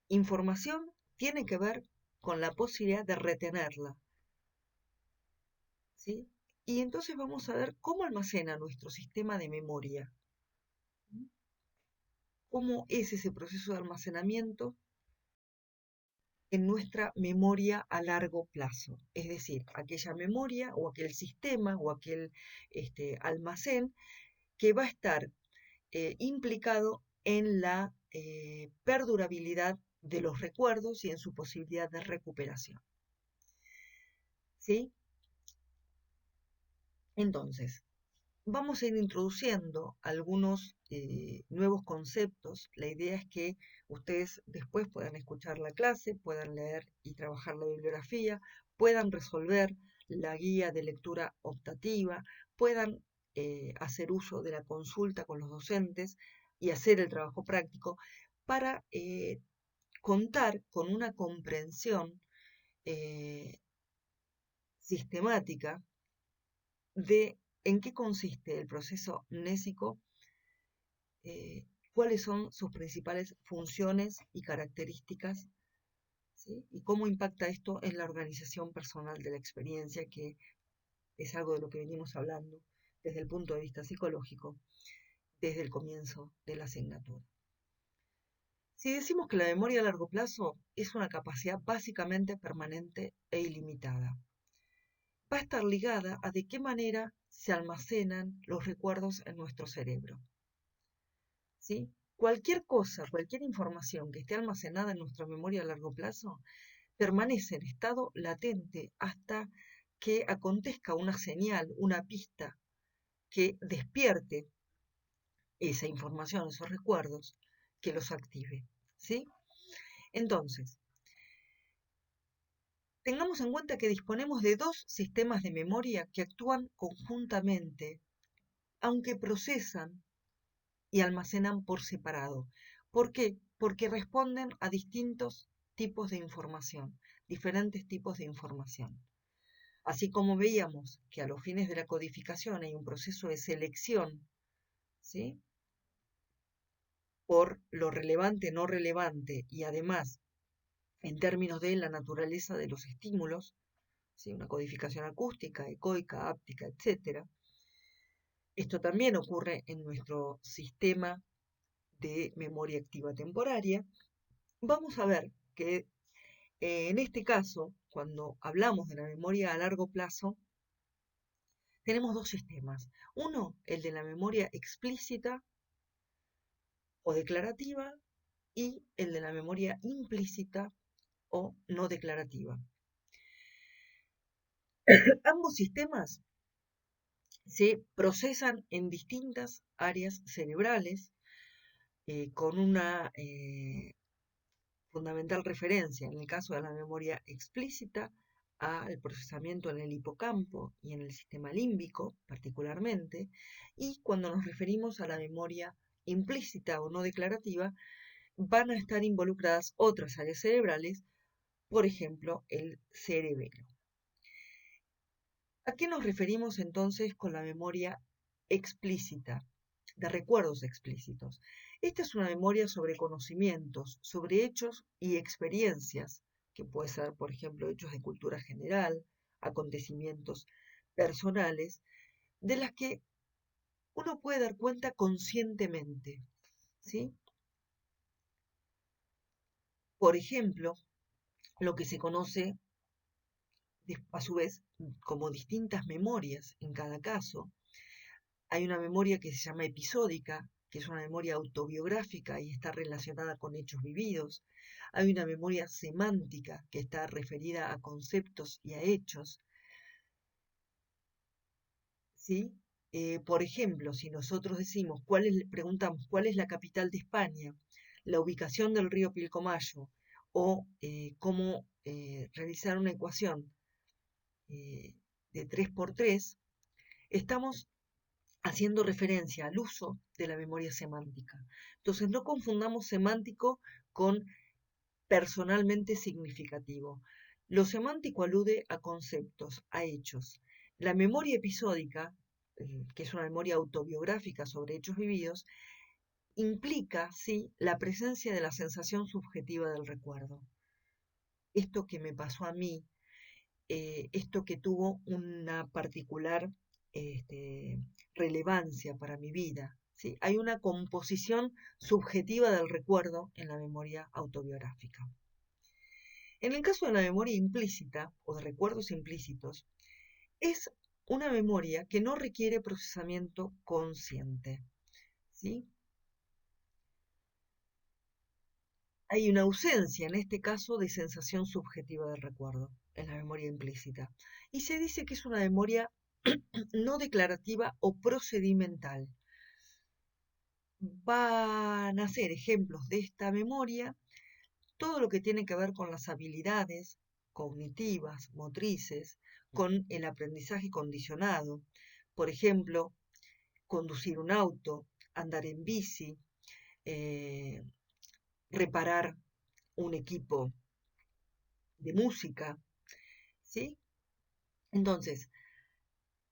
A: información tiene que ver con la posibilidad de retenerla, ¿sí? Y entonces vamos a ver cómo almacena nuestro sistema de memoria, cómo es ese proceso de almacenamiento en nuestra memoria a largo plazo, es decir, aquella memoria o aquel sistema o aquel almacén que va a estar implicado en la perdurabilidad de los recuerdos y en su posibilidad de recuperación. ¿Sí? Entonces, vamos a ir introduciendo algunos nuevos conceptos. La idea es que ustedes después puedan escuchar la clase, puedan leer y trabajar la bibliografía, puedan resolver la guía de lectura optativa, puedan hacer uso de la consulta con los docentes y hacer el trabajo práctico para contar con una comprensión sistemática de en qué consiste el proceso mnésico, cuáles son sus principales funciones y características, ¿sí? Y cómo impacta esto en la organización personal de la experiencia, que es algo de lo que venimos hablando desde el punto de vista psicológico, desde el comienzo de la asignatura. Si decimos que la memoria a largo plazo es una capacidad básicamente permanente e ilimitada, va a estar ligada a de qué manera se almacenan los recuerdos en nuestro cerebro. ¿Sí? Cualquier cosa, cualquier información que esté almacenada en nuestra memoria a largo plazo permanece en estado latente hasta que acontezca una señal, una pista que despierte esa información, esos recuerdos, que los active, ¿sí? Entonces, tengamos en cuenta que disponemos de dos sistemas de memoria que actúan conjuntamente, aunque procesan y almacenan por separado. ¿Por qué? Porque responden a distintos tipos de información, diferentes tipos de información. Así como veíamos que a los fines de la codificación hay un proceso de selección, ¿sí? Por lo relevante, no relevante, y además en términos de la naturaleza de los estímulos, ¿sí? Una codificación acústica, ecoica, áptica, etc. Esto también ocurre en nuestro sistema de memoria activa temporaria. Vamos a ver que en este caso, cuando hablamos de la memoria a largo plazo, tenemos dos sistemas. Uno, el de la memoria explícita o declarativa, y el de la memoria implícita o no declarativa. Ambos sistemas se procesan en distintas áreas cerebrales con una fundamental referencia, en el caso de la memoria explícita, al procesamiento en el hipocampo y en el sistema límbico particularmente, y cuando nos referimos a la memoria implícita o no declarativa, van a estar involucradas otras áreas cerebrales, por ejemplo, el cerebelo. ¿A qué nos referimos entonces con la memoria explícita, de recuerdos explícitos? Esta es una memoria sobre conocimientos, sobre hechos y experiencias, que puede ser, por ejemplo, hechos de cultura general, acontecimientos personales, de las que uno puede dar cuenta conscientemente, ¿sí? Por ejemplo, lo que se conoce a su vez como distintas memorias en cada caso. Hay una memoria que se llama episódica, que es una memoria autobiográfica y está relacionada con hechos vividos. Hay una memoria semántica que está referida a conceptos y a hechos, ¿sí? Por ejemplo, si nosotros decimos, preguntamos cuál es la capital de España, la ubicación del río Pilcomayo, o cómo realizar una ecuación de 3 por 3, estamos haciendo referencia al uso de la memoria semántica. Entonces, no confundamos semántico con personalmente significativo. Lo semántico alude a conceptos, a hechos. La memoria episódica, que es una memoria autobiográfica sobre hechos vividos, implica, sí, la presencia de la sensación subjetiva del recuerdo. Esto que me pasó a mí, esto que tuvo una particular relevancia para mi vida. ¿Sí? Hay una composición subjetiva del recuerdo en la memoria autobiográfica. En el caso de la memoria implícita o de recuerdos implícitos, es una memoria que no requiere procesamiento consciente. ¿Sí? Hay una ausencia, en este caso, de sensación subjetiva del recuerdo en la memoria implícita. Y se dice que es una memoria no declarativa o procedimental. Van a ser ejemplos de esta memoria todo lo que tiene que ver con las habilidades cognitivas, motrices, con el aprendizaje condicionado. Por ejemplo, conducir un auto, andar en bici, eh, reparar un equipo de música, ¿sí? Entonces,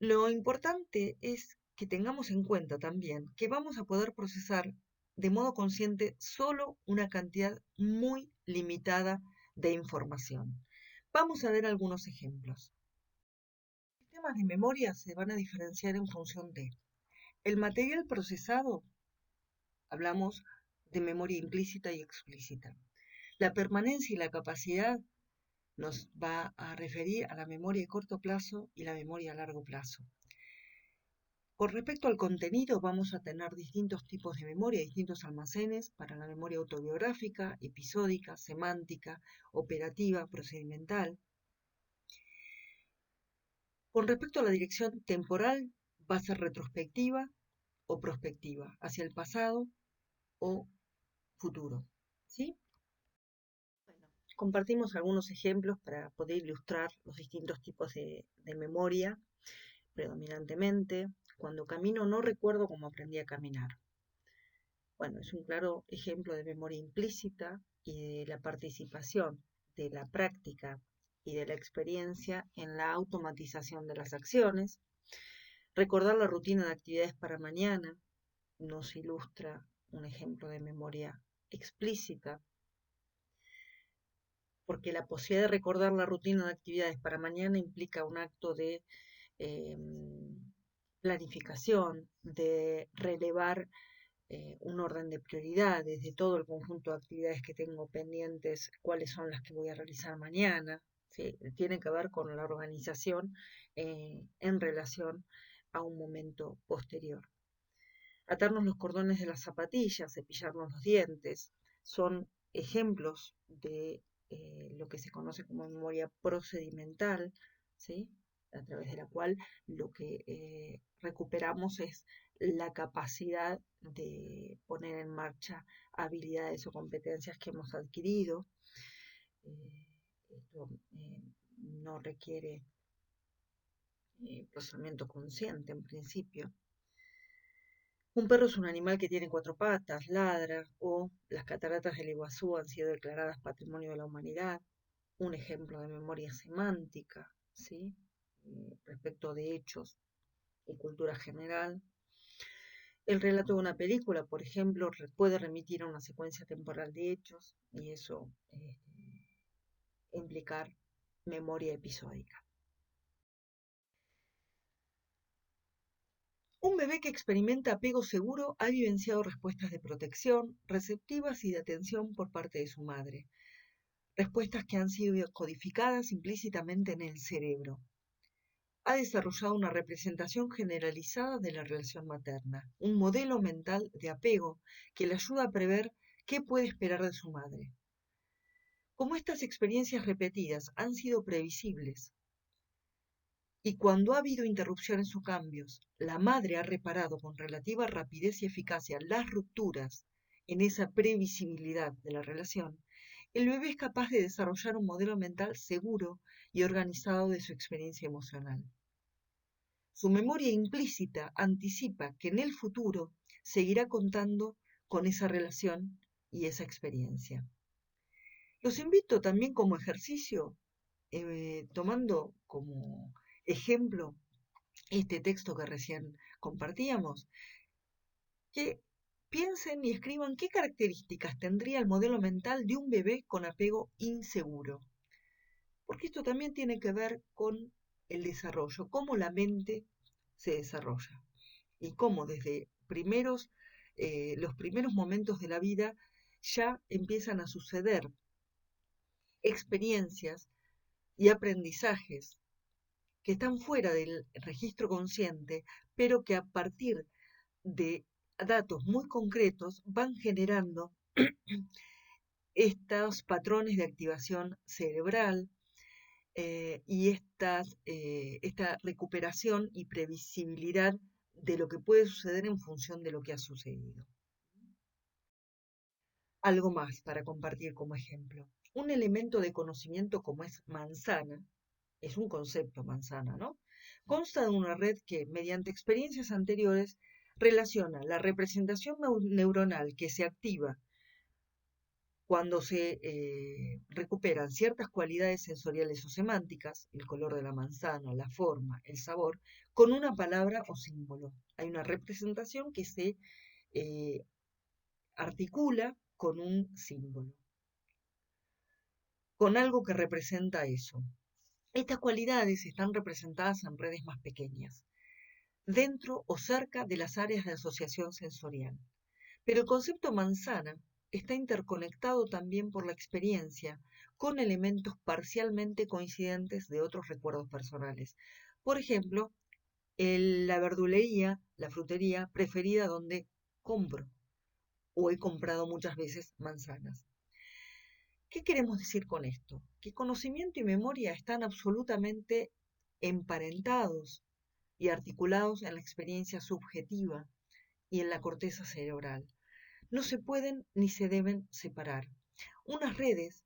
A: lo importante es que tengamos en cuenta también que vamos a poder procesar de modo consciente solo una cantidad muy limitada de información. Vamos a ver algunos ejemplos. Los sistemas de memoria se van a diferenciar en función de el material procesado, hablamos de memoria implícita y explícita. La permanencia y la capacidad nos va a referir a la memoria a corto plazo y la memoria a largo plazo. Con respecto al contenido, vamos a tener distintos tipos de memoria, distintos almacenes para la memoria autobiográfica, episódica, semántica, operativa, procedimental. Con respecto a la dirección temporal, va a ser retrospectiva, o prospectiva, hacia el pasado o futuro. ¿Sí? Bueno, compartimos algunos ejemplos para poder ilustrar los distintos tipos de memoria predominantemente. Cuando camino no recuerdo cómo aprendí a caminar. Bueno, es un claro ejemplo de memoria implícita y de la participación de la práctica y de la experiencia en la automatización de las acciones. Recordar la rutina de actividades para mañana nos ilustra un ejemplo de memoria explícita, porque la posibilidad de recordar la rutina de actividades para mañana implica un acto de eh, planificación, de relevar un orden de prioridades de todo el conjunto de actividades que tengo pendientes, cuáles son las que voy a realizar mañana. ¿Sí? Tiene que ver con la organización en relación a un momento posterior. Atarnos los cordones de las zapatillas, cepillarnos los dientes, son ejemplos de lo que se conoce como memoria procedimental, ¿sí? A través de la cual lo que recuperamos es la capacidad de poner en marcha habilidades o competencias que hemos adquirido. Esto no requiere procesamiento consciente en principio. Un perro es un animal que tiene cuatro patas, ladra, o las cataratas del Iguazú han sido declaradas Patrimonio de la Humanidad. Un ejemplo de memoria semántica, ¿sí? Respecto de hechos y cultura general. El relato de una película, por ejemplo, puede remitir a una secuencia temporal de hechos y eso implicar memoria episódica. Un bebé que experimenta apego seguro ha vivenciado respuestas de protección, receptivas y de atención por parte de su madre, respuestas que han sido codificadas implícitamente en el cerebro. Ha desarrollado una representación generalizada de la relación materna, un modelo mental de apego que le ayuda a prever qué puede esperar de su madre. Como estas experiencias repetidas han sido previsibles, y cuando ha habido interrupciones o cambios, la madre ha reparado con relativa rapidez y eficacia las rupturas en esa previsibilidad de la relación, el bebé es capaz de desarrollar un modelo mental seguro y organizado de su experiencia emocional. Su memoria implícita anticipa que en el futuro seguirá contando con esa relación y esa experiencia. Los invito también como ejercicio, tomando como ejemplo este texto que recién compartíamos, que piensen y escriban qué características tendría el modelo mental de un bebé con apego inseguro. Porque esto también tiene que ver con el desarrollo, cómo la mente se desarrolla y cómo desde los primeros momentos de la vida ya empiezan a suceder experiencias y aprendizajes que están fuera del registro consciente, pero que a partir de datos muy concretos van generando estos patrones de activación cerebral y esta recuperación y previsibilidad de lo que puede suceder en función de lo que ha sucedido. Algo más para compartir como ejemplo. Un elemento de conocimiento como es manzana, es un concepto manzana, ¿no? Consta de una red que, mediante experiencias anteriores, relaciona la representación neuronal que se activa cuando se recuperan ciertas cualidades sensoriales o semánticas, el color de la manzana, la forma, el sabor, con una palabra o símbolo. Hay una representación que se eh, articula con un símbolo, con algo que representa eso. Estas cualidades están representadas en redes más pequeñas, dentro o cerca de las áreas de asociación sensorial. Pero el concepto manzana está interconectado también por la experiencia con elementos parcialmente coincidentes de otros recuerdos personales. Por ejemplo, la verdulería, la frutería preferida donde compro o he comprado muchas veces manzanas. ¿Qué queremos decir con esto? Que conocimiento y memoria están absolutamente emparentados y articulados en la experiencia subjetiva y en la corteza cerebral. No se pueden ni se deben separar. Unas redes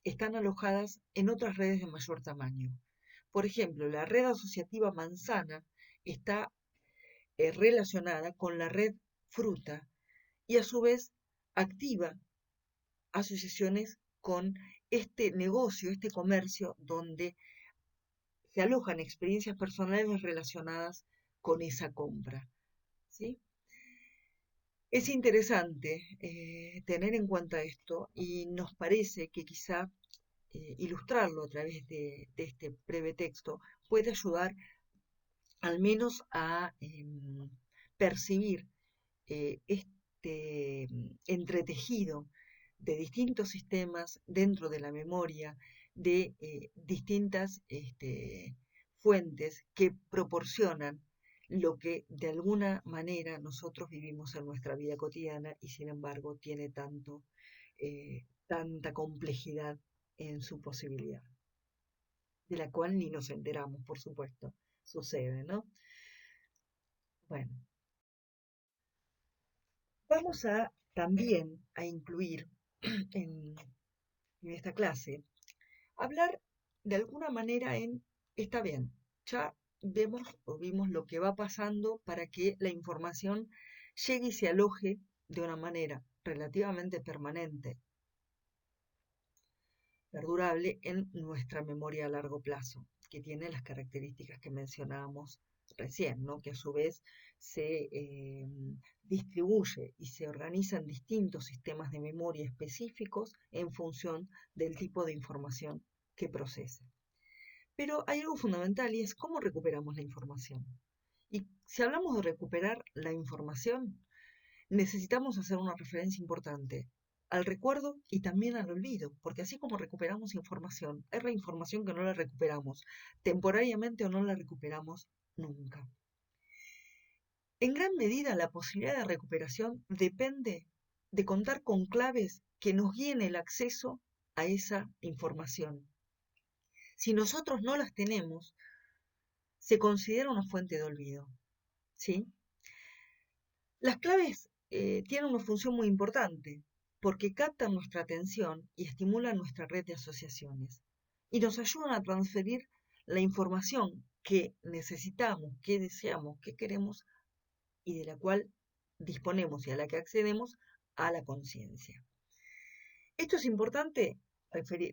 A: están alojadas en otras redes de mayor tamaño. Por ejemplo, la red asociativa manzana está relacionada con la red fruta y a su vez activa asociaciones con este negocio, este comercio donde se alojan experiencias personales relacionadas con esa compra. ¿Sí? Es interesante tener en cuenta esto y nos parece que quizá ilustrarlo a través de este breve texto puede ayudar al menos a percibir este entretejido de distintos sistemas dentro de la memoria, de distintas fuentes que proporcionan lo que de alguna manera nosotros vivimos en nuestra vida cotidiana y sin embargo tiene tanta complejidad en su posibilidad, de la cual ni nos enteramos, por supuesto, sucede, ¿no? Bueno, vamos a también a incluir en, en esta clase, hablar de alguna manera está bien, ya vemos o vimos lo que va pasando para que la información llegue y se aloje de una manera relativamente permanente, perdurable en nuestra memoria a largo plazo, que tiene las características que mencionábamos recién, ¿no? Que a su vez se distribuye y se organiza en distintos sistemas de memoria específicos en función del tipo de información que procesa. Pero hay algo fundamental y es cómo recuperamos la información. Y si hablamos de recuperar la información, necesitamos hacer una referencia importante al recuerdo y también al olvido, porque así como recuperamos información, hay información que no la recuperamos temporariamente o no la recuperamos nunca. En gran medida la posibilidad de recuperación depende de contar con claves que nos guíen el acceso a esa información. Si nosotros no las tenemos, se considera una fuente de olvido, ¿sí? Las claves tienen una función muy importante porque captan nuestra atención y estimulan nuestra red de asociaciones y nos ayudan a transferir la información que necesitamos, que deseamos, que queremos y de la cual disponemos y a la que accedemos a la conciencia. Esto es importante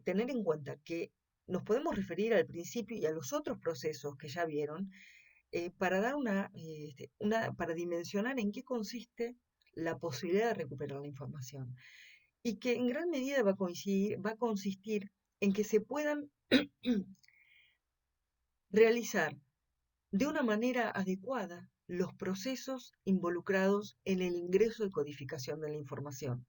A: tener en cuenta que nos podemos referir al principio y a los otros procesos que ya vieron para dar para dimensionar en qué consiste la posibilidad de recuperar la información y que en gran medida va a consistir en que se puedan realizar de una manera adecuada los procesos involucrados en el ingreso y codificación de la información.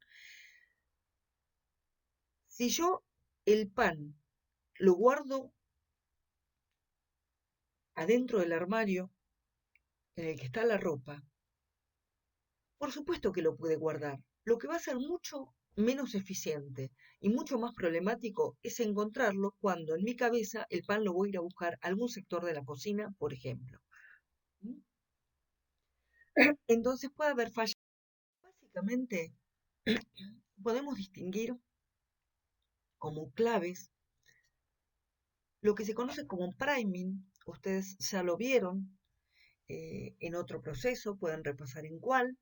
A: Si yo el pan lo guardo adentro del armario en el que está la ropa, por supuesto que lo puede guardar. Lo que va a ser mucho menos eficiente y mucho más problemático es encontrarlo cuando en mi cabeza el pan lo voy a ir a buscar a algún sector de la cocina, por ejemplo. Entonces puede haber fallas. Básicamente podemos distinguir como claves lo que se conoce como priming. Ustedes ya lo vieron en otro proceso, pueden repasar en cuál.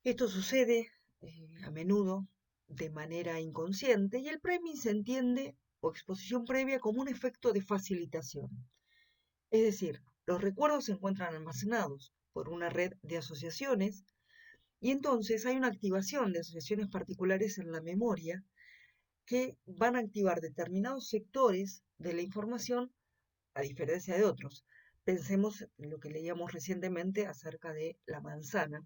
A: Esto sucede a menudo de manera inconsciente y el priming se entiende o exposición previa como un efecto de facilitación. Es decir, los recuerdos se encuentran almacenados por una red de asociaciones y entonces hay una activación de asociaciones particulares en la memoria que van a activar determinados sectores de la información a diferencia de otros. Pensemos en lo que leíamos recientemente acerca de la manzana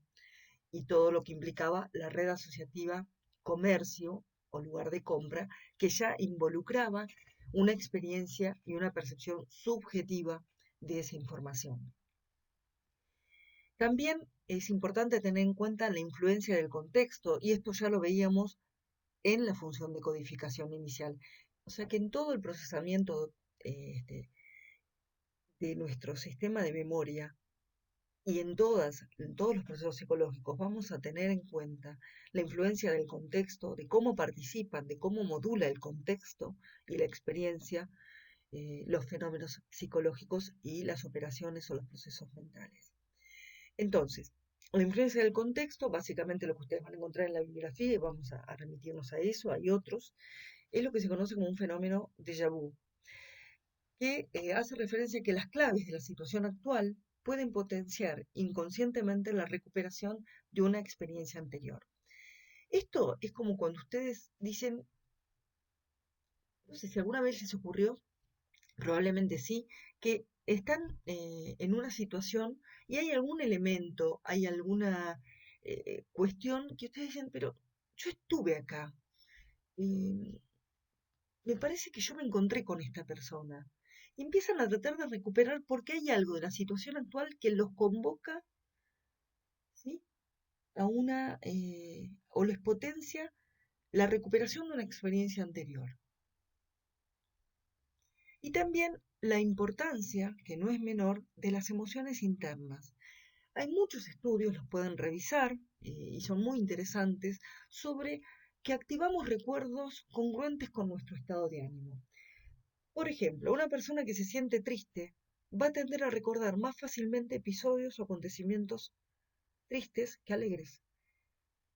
A: y todo lo que implicaba la red asociativa comercio o lugar de compra, que ya involucraba una experiencia y una percepción subjetiva de esa información. También es importante tener en cuenta la influencia del contexto, y esto ya lo veíamos en la función de codificación inicial. O sea que en todo el procesamiento de nuestro sistema de memoria y en todos los procesos psicológicos vamos a tener en cuenta la influencia del contexto, de cómo participan, de cómo modula el contexto y la experiencia, los fenómenos psicológicos y las operaciones o los procesos mentales. Entonces, la influencia del contexto, básicamente lo que ustedes van a encontrar en la bibliografía, y vamos a remitirnos a eso, hay otros, es lo que se conoce como un fenómeno déjà vu, que hace referencia a que las claves de la situación actual pueden potenciar inconscientemente la recuperación de una experiencia anterior. Esto es como cuando ustedes dicen, no sé si alguna vez les ocurrió, probablemente sí, que están en una situación y hay algún elemento, hay alguna cuestión que ustedes dicen, pero yo estuve acá, eh, me parece que yo me encontré con esta persona. Y empiezan a tratar de recuperar porque hay algo de la situación actual que los convoca, ¿sí? A una, o les potencia la recuperación de una experiencia anterior. Y también la importancia, que no es menor, de las emociones internas. Hay muchos estudios, los pueden revisar, y son muy interesantes, sobre que activamos recuerdos congruentes con nuestro estado de ánimo. Por ejemplo, una persona que se siente triste va a tender a recordar más fácilmente episodios o acontecimientos tristes que alegres.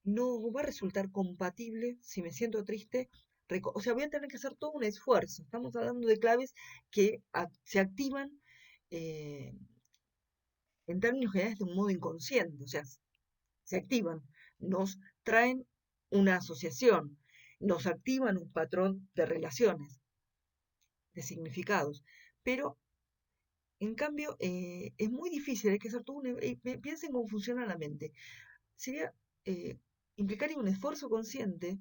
A: No va a resultar compatible si me siento triste, o sea, voy a tener que hacer todo un esfuerzo. Estamos hablando de claves que se activan eh, en términos generales de un modo inconsciente, o sea, se activan, nos traen una asociación, nos activan un patrón de relaciones, de significados, pero en cambio es muy difícil, hay que hacer todo un... piensen cómo funciona la mente. Sería, eh, implicaría un esfuerzo consciente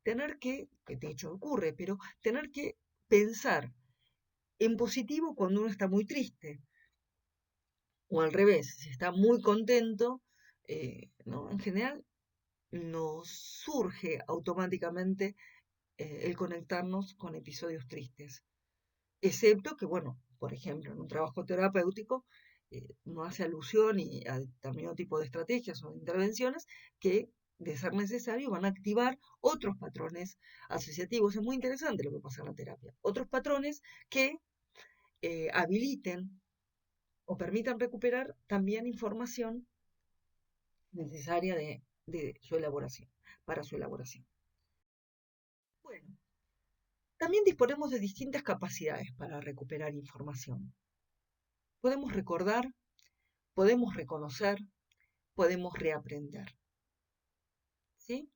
A: tener que de hecho ocurre, pero tener que pensar en positivo cuando uno está muy triste, o al revés, si está muy contento, ¿no? En general nos surge automáticamente el conectarnos con episodios tristes, excepto que, bueno, por ejemplo, en un trabajo terapéutico no hace alusión a determinado tipo de estrategias o de intervenciones que, de ser necesario, van a activar otros patrones asociativos. Es muy interesante lo que pasa en la terapia. Otros patrones que habiliten o permitan recuperar también información necesaria de su elaboración, para su elaboración. Bueno, también disponemos de distintas capacidades para recuperar información. Podemos recordar, podemos reconocer, podemos reaprender. ¿Sí?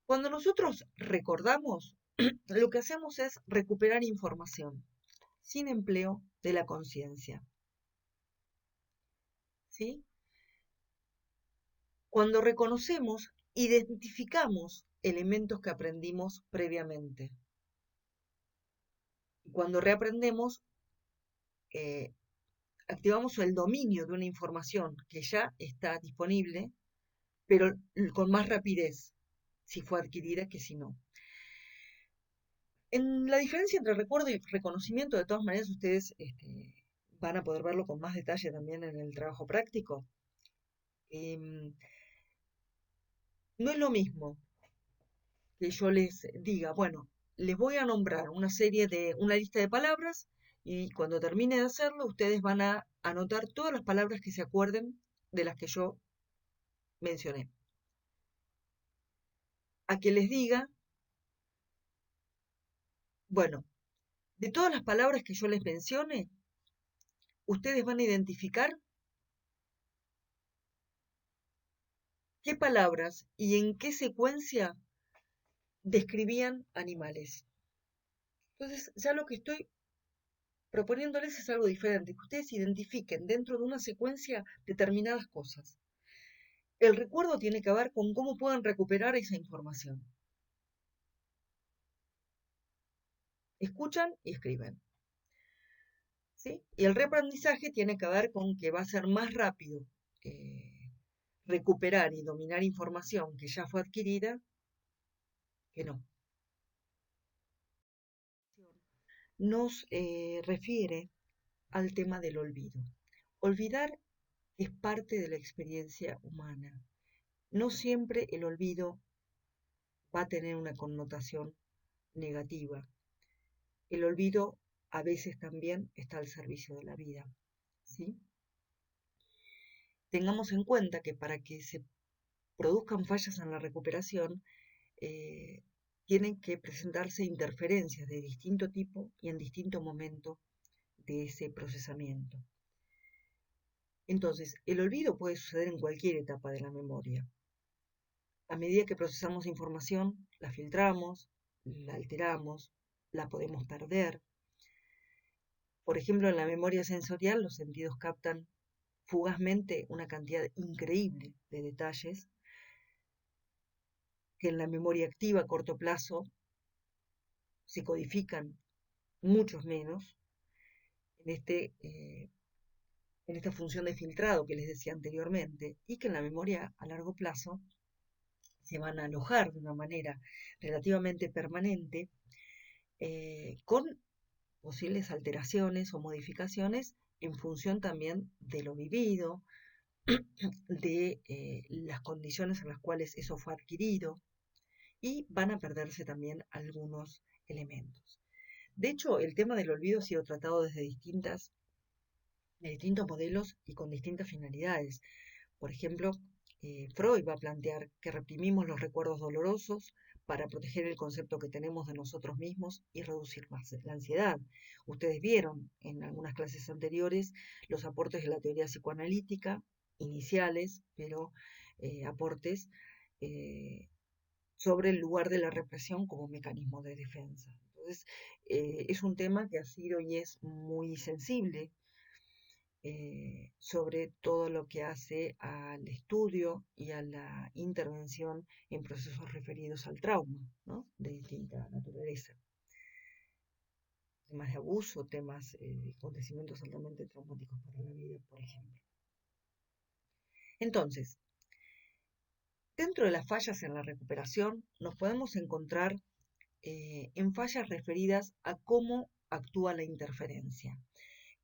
A: Cuando nosotros recordamos, lo que hacemos es recuperar información sin empleo de la conciencia. ¿Sí? Cuando reconocemos, identificamos elementos que aprendimos previamente. Y cuando reaprendemos, eh, activamos el dominio de una información que ya está disponible, pero con más rapidez, si fue adquirida que si no. En la diferencia entre recuerdo y reconocimiento, de todas maneras, ustedes van a poder verlo con más detalle también en el trabajo práctico. No es lo mismo que yo les diga, bueno, les voy a nombrar una lista de palabras y cuando termine de hacerlo, ustedes van a anotar todas las palabras que se acuerden de las que yo mencioné. A que les diga, bueno, de todas las palabras que yo les mencione, ustedes van a identificar qué palabras y en qué secuencia describían animales. Entonces, ya lo que estoy proponiéndoles es algo diferente, que ustedes identifiquen dentro de una secuencia determinadas cosas. El recuerdo tiene que ver con cómo pueden recuperar esa información. Escuchan y escriben. ¿Sí? Y el reaprendizaje tiene que ver con que va a ser más rápido recuperar y dominar información que ya fue adquirida que no. Nos refiere al tema del olvido. Olvidar es parte de la experiencia humana. No siempre el olvido va a tener una connotación negativa. El olvido a veces también está al servicio de la vida, ¿sí? Tengamos en cuenta que para que se produzcan fallas en la recuperación, eh, tienen que presentarse interferencias de distinto tipo y en distinto momento de ese procesamiento. Entonces, el olvido puede suceder en cualquier etapa de la memoria. A medida que procesamos información, la filtramos, la alteramos, la podemos perder. Por ejemplo, en la memoria sensorial, los sentidos captan fugazmente una cantidad increíble de detalles que en la memoria activa a corto plazo se codifican muchos menos en, en esta función de filtrado que les decía anteriormente, y que en la memoria a largo plazo se van a alojar de una manera relativamente permanente, con posibles alteraciones o modificaciones en función también de lo vivido, de las condiciones en las cuales eso fue adquirido, y van a perderse también algunos elementos. De hecho, el tema del olvido ha sido tratado desde distintos modelos y con distintas finalidades. Por ejemplo, Freud va a plantear que reprimimos los recuerdos dolorosos para proteger el concepto que tenemos de nosotros mismos y reducir más la ansiedad. Ustedes vieron en algunas clases anteriores los aportes de la teoría psicoanalítica, iniciales, pero aportes sobre el lugar de la represión como mecanismo de defensa. Entonces, es un tema que ha sido y es muy sensible, sobre todo lo que hace al estudio y a la intervención en procesos referidos al trauma, ¿no? De distinta naturaleza. Temas de abuso, temas de acontecimientos altamente traumáticos para la vida, por ejemplo. Entonces, dentro de las fallas en la recuperación, nos podemos encontrar en fallas referidas a cómo actúa la interferencia.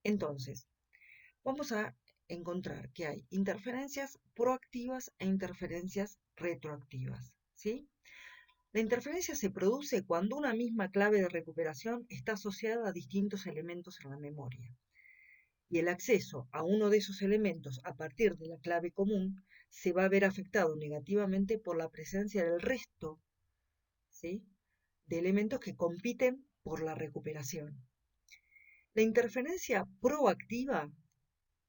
A: Entonces, vamos a encontrar que hay interferencias proactivas e interferencias retroactivas, ¿sí? La interferencia se produce cuando una misma clave de recuperación está asociada a distintos elementos en la memoria. Y el acceso a uno de esos elementos a partir de la clave común se va a ver afectado negativamente por la presencia del resto, ¿sí?, de elementos que compiten por la recuperación. La interferencia proactiva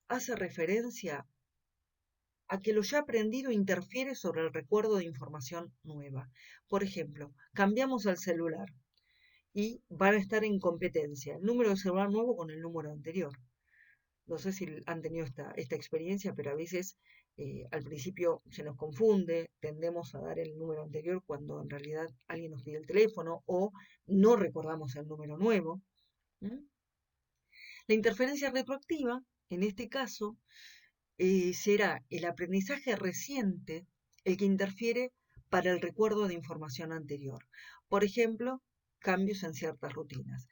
A: hace referencia a que lo ya aprendido interfiere sobre el recuerdo de información nueva. Por ejemplo, cambiamos el celular y van a estar en competencia el número de celular nuevo con el número anterior. No sé si han tenido esta experiencia, pero a veces al principio se nos confunde, tendemos a dar el número anterior cuando en realidad alguien nos pide el teléfono o no recordamos el número nuevo. ¿Mm? La interferencia retroactiva, en este caso, será el aprendizaje reciente el que interfiere para el recuerdo de información anterior. Por ejemplo, cambios en ciertas rutinas.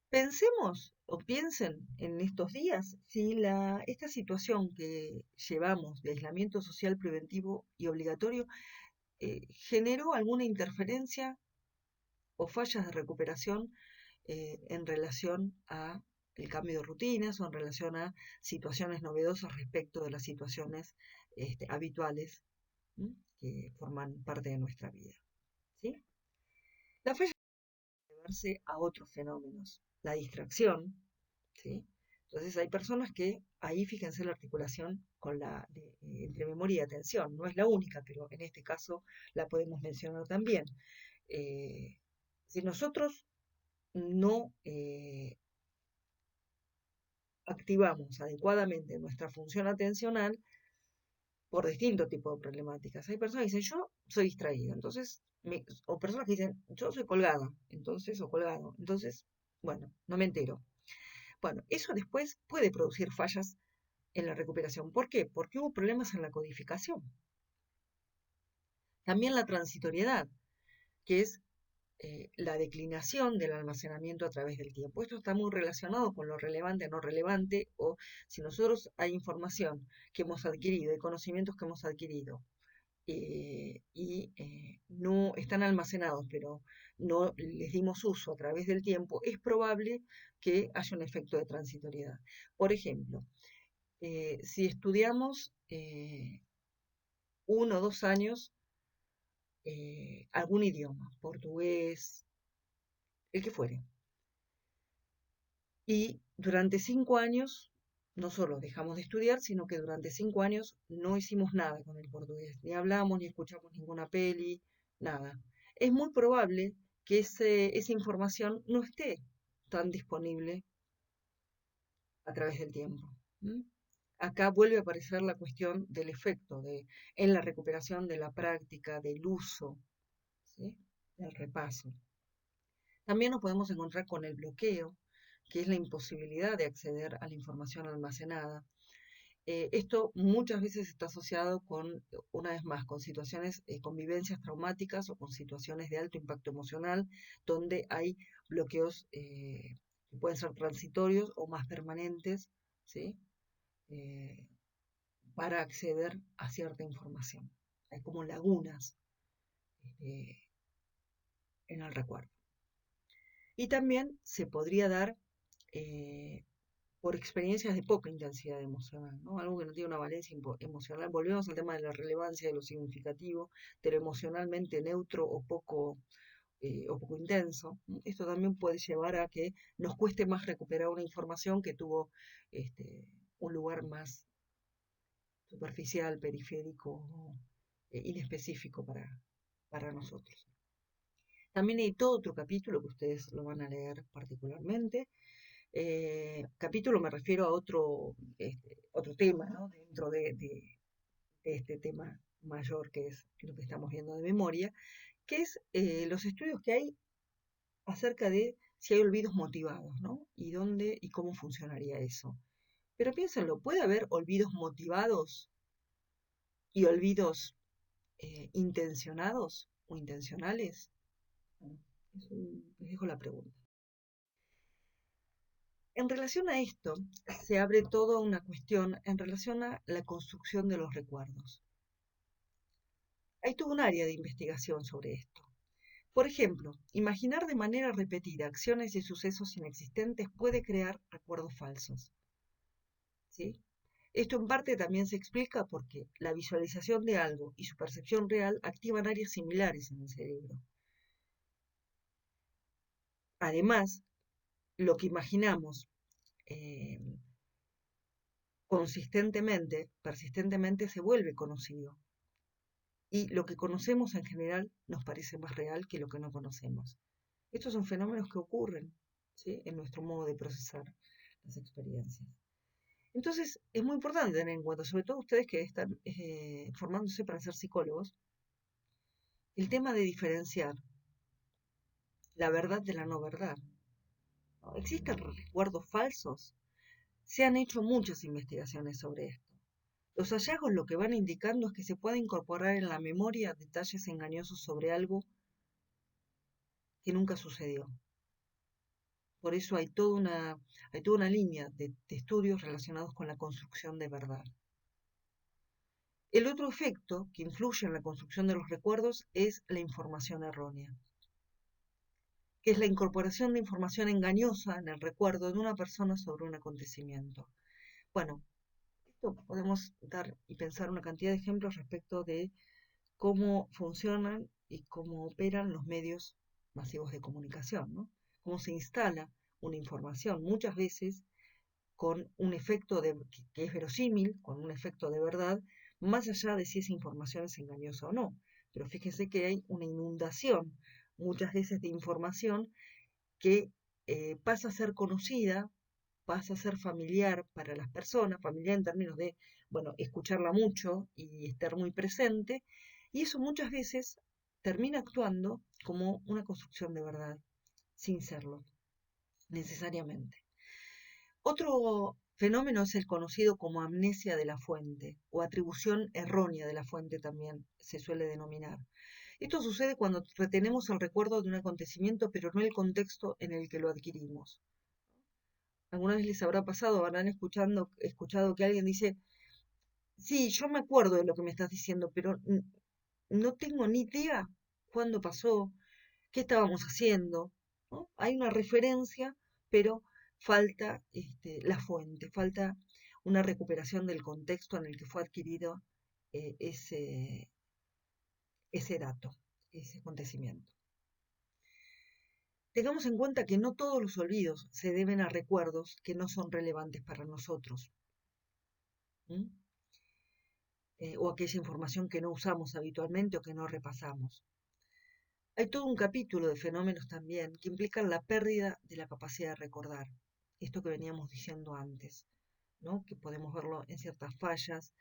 A: Pensemos o piensen en estos días si esta situación que llevamos de aislamiento social preventivo y obligatorio generó alguna interferencia o fallas de recuperación en relación a el cambio de rutinas o en relación a situaciones novedosas respecto de las situaciones habituales, ¿m?, que forman parte de nuestra vida, ¿sí? La falla puede deberse a otros fenómenos, la distracción, ¿sí? Entonces hay personas que, ahí fíjense la articulación con entre memoria y atención, no es la única, pero en este caso la podemos mencionar también. Si nosotros no activamos adecuadamente nuestra función atencional por distintos tipos de problemáticas. Hay personas que dicen, yo soy distraída, entonces, o personas que dicen, yo soy colgada, entonces, o colgado, entonces, bueno, no me entero. Bueno, eso después puede producir fallas en la recuperación. ¿Por qué? Porque hubo problemas en la codificación. También la transitoriedad, que es la declinación del almacenamiento a través del tiempo. Esto está muy relacionado con lo relevante, no relevante, o si nosotros hay información que hemos adquirido, hay conocimientos que hemos adquirido no están almacenados, pero no les dimos uso a través del tiempo, es probable que haya un efecto de transitoriedad. Por ejemplo, si estudiamos 1 o 2 años algún idioma, portugués, el que fuere, y durante 5 años no solo dejamos de estudiar, sino que durante 5 años no hicimos nada con el portugués, ni hablamos, ni escuchamos ninguna peli, nada. Es muy probable que esa información no esté tan disponible a través del tiempo. ¿Mm? Acá vuelve a aparecer la cuestión del efecto en la recuperación de la práctica, del uso, ¿sí? Del repaso. También nos podemos encontrar con el bloqueo, que es la imposibilidad de acceder a la información almacenada. Esto muchas veces está asociado con, una vez más, con situaciones, con vivencias traumáticas o con situaciones de alto impacto emocional, donde hay bloqueos que pueden ser transitorios o más permanentes, ¿sí? Eh, para acceder a cierta información. Hay como lagunas eh, en el recuerdo. Y también se podría dar eh, por experiencias de poca intensidad emocional, ¿no? Algo que no tiene una valencia emocional. Volvemos al tema de la relevancia de lo significativo, de lo emocionalmente neutro o poco intenso. Esto también puede llevar a que nos cueste más recuperar una información que tuvo un lugar más superficial, periférico, inespecífico para nosotros. También hay todo otro capítulo que ustedes lo van a leer particularmente. Capítulo me refiero a otro tema, ¿no? Dentro de este tema mayor que es lo que estamos viendo de memoria, que es los estudios que hay acerca de si hay olvidos motivados, ¿no? Y dónde y cómo funcionaría eso. Pero piénsenlo, ¿puede haber olvidos motivados y olvidos intencionados o intencionales? Bueno, les dejo la pregunta. En relación a esto, se abre toda una cuestión en relación a la construcción de los recuerdos. Hay todo un área de investigación sobre esto. Por ejemplo, imaginar de manera repetida acciones y sucesos inexistentes puede crear recuerdos falsos. ¿Sí? Esto en parte también se explica porque la visualización de algo y su percepción real activan áreas similares en el cerebro. Además, lo que imaginamos eh, consistentemente, persistentemente, se vuelve conocido. Y lo que conocemos en general nos parece más real que lo que no conocemos. Estos son fenómenos que ocurren, ¿sí?, en nuestro modo de procesar las experiencias. Entonces, es muy importante tener en cuenta, sobre todo ustedes que están formándose para ser psicólogos, el tema de diferenciar la verdad de la no verdad. ¿No? ¿Existen recuerdos falsos? Se han hecho muchas investigaciones sobre esto. Los hallazgos lo que van indicando es que se puede incorporar en la memoria detalles engañosos sobre algo que nunca sucedió. Por eso hay toda una línea de estudios relacionados con la construcción de verdad. El otro efecto que influye en la construcción de los recuerdos es la información errónea, que es la incorporación de información engañosa en el recuerdo de una persona sobre un acontecimiento. Bueno, esto podemos dar y pensar una cantidad de ejemplos respecto de cómo funcionan y cómo operan los medios masivos de comunicación, ¿no? Cómo se instala una información muchas veces con un efecto que es verosímil, con un efecto de verdad, más allá de si esa información es engañosa o no. Pero fíjense que hay una inundación muchas veces de información que pasa a ser conocida, pasa a ser familiar para las personas, familiar en términos de, bueno, escucharla mucho y estar muy presente, y eso muchas veces termina actuando como una construcción de verdad, sin serlo, necesariamente. Otro fenómeno es el conocido como amnesia de la fuente, o atribución errónea de la fuente también se suele denominar. Esto sucede cuando retenemos el recuerdo de un acontecimiento, pero no el contexto en el que lo adquirimos. ¿Alguna vez les habrá pasado, habrán escuchado que alguien dice, sí, yo me acuerdo de lo que me estás diciendo, pero no tengo ni idea cuándo pasó, qué estábamos haciendo, ¿no? Hay una referencia, pero falta la fuente, falta una recuperación del contexto en el que fue adquirido ese dato, ese acontecimiento. Tengamos en cuenta que no todos los olvidos se deben a recuerdos que no son relevantes para nosotros, o aquella información que no usamos habitualmente o que no repasamos. Hay todo un capítulo de fenómenos también que implican la pérdida de la capacidad de recordar, esto que veníamos diciendo antes, ¿no? Que podemos verlo en ciertas fallas,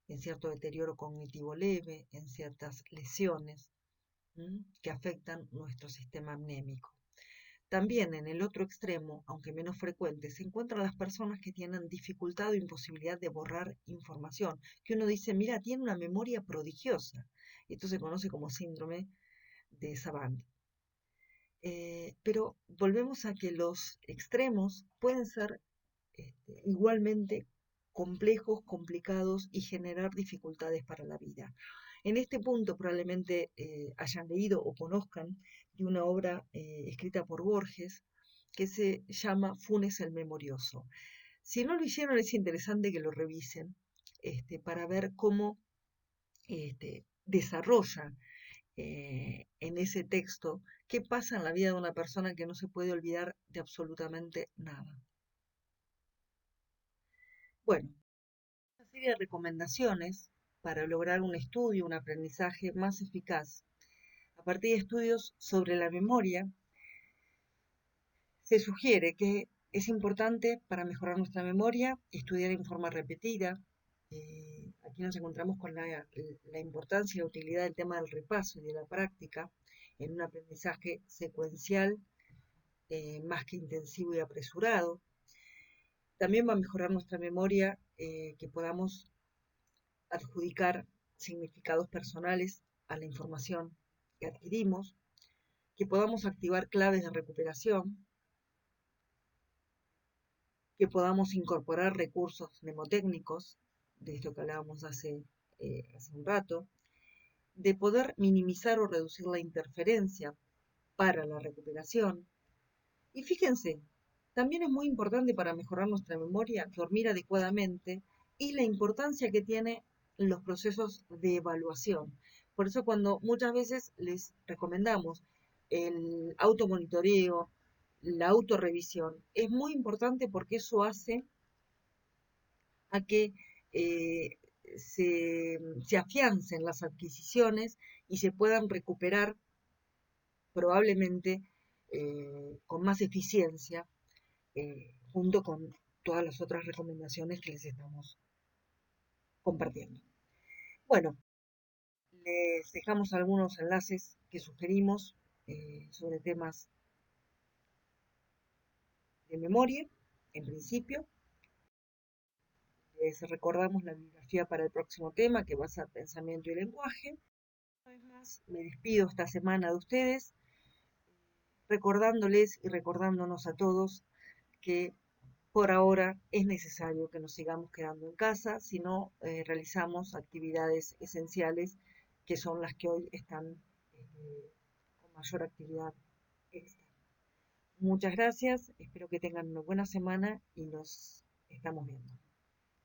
A: en cierto deterioro cognitivo leve, en ciertas lesiones que afectan nuestro sistema amnémico. También en el otro extremo, aunque menos frecuente, se encuentran las personas que tienen dificultad o imposibilidad de borrar información, que uno dice, mira, tiene una memoria prodigiosa. Esto se conoce como síndrome de Savant. Pero volvemos a que los extremos pueden ser igualmente complejos, complicados y generar dificultades para la vida. En este punto probablemente hayan leído o conozcan de una obra escrita por Borges que se llama Funes el Memorioso. Si no lo hicieron, es interesante que lo revisen para ver cómo desarrolla en ese texto qué pasa en la vida de una persona que no se puede olvidar de absolutamente nada. Bueno, una serie de recomendaciones para lograr un estudio, un aprendizaje más eficaz. A partir de estudios sobre la memoria, se sugiere que es importante para mejorar nuestra memoria estudiar en forma repetida. Aquí nos encontramos con la importancia y la utilidad del tema del repaso y de la práctica en un aprendizaje secuencial más que intensivo y apresurado. También va a mejorar nuestra memoria que podamos adjudicar significados personales a la información que adquirimos, que podamos activar claves de recuperación, que podamos incorporar recursos mnemotécnicos, de esto que hablábamos hace un rato, de poder minimizar o reducir la interferencia para la recuperación. Y fíjense, también es muy importante para mejorar nuestra memoria dormir adecuadamente y la importancia que tiene los procesos de evaluación. Por eso cuando muchas veces les recomendamos el automonitoreo, la autorrevisión, es muy importante porque eso hace a que se afiancen las adquisiciones y se puedan recuperar probablemente con más eficiencia junto con todas las otras recomendaciones que les estamos compartiendo. Bueno, les dejamos algunos enlaces que sugerimos sobre temas de memoria, en principio. Les recordamos la bibliografía para el próximo tema, que va a ser pensamiento y lenguaje. Una vez más, me despido esta semana de ustedes, recordándoles y recordándonos a todos que por ahora es necesario que nos sigamos quedando en casa si no realizamos actividades esenciales que son las que hoy están con mayor actividad extra. Muchas gracias, espero que tengan una buena semana y nos estamos viendo.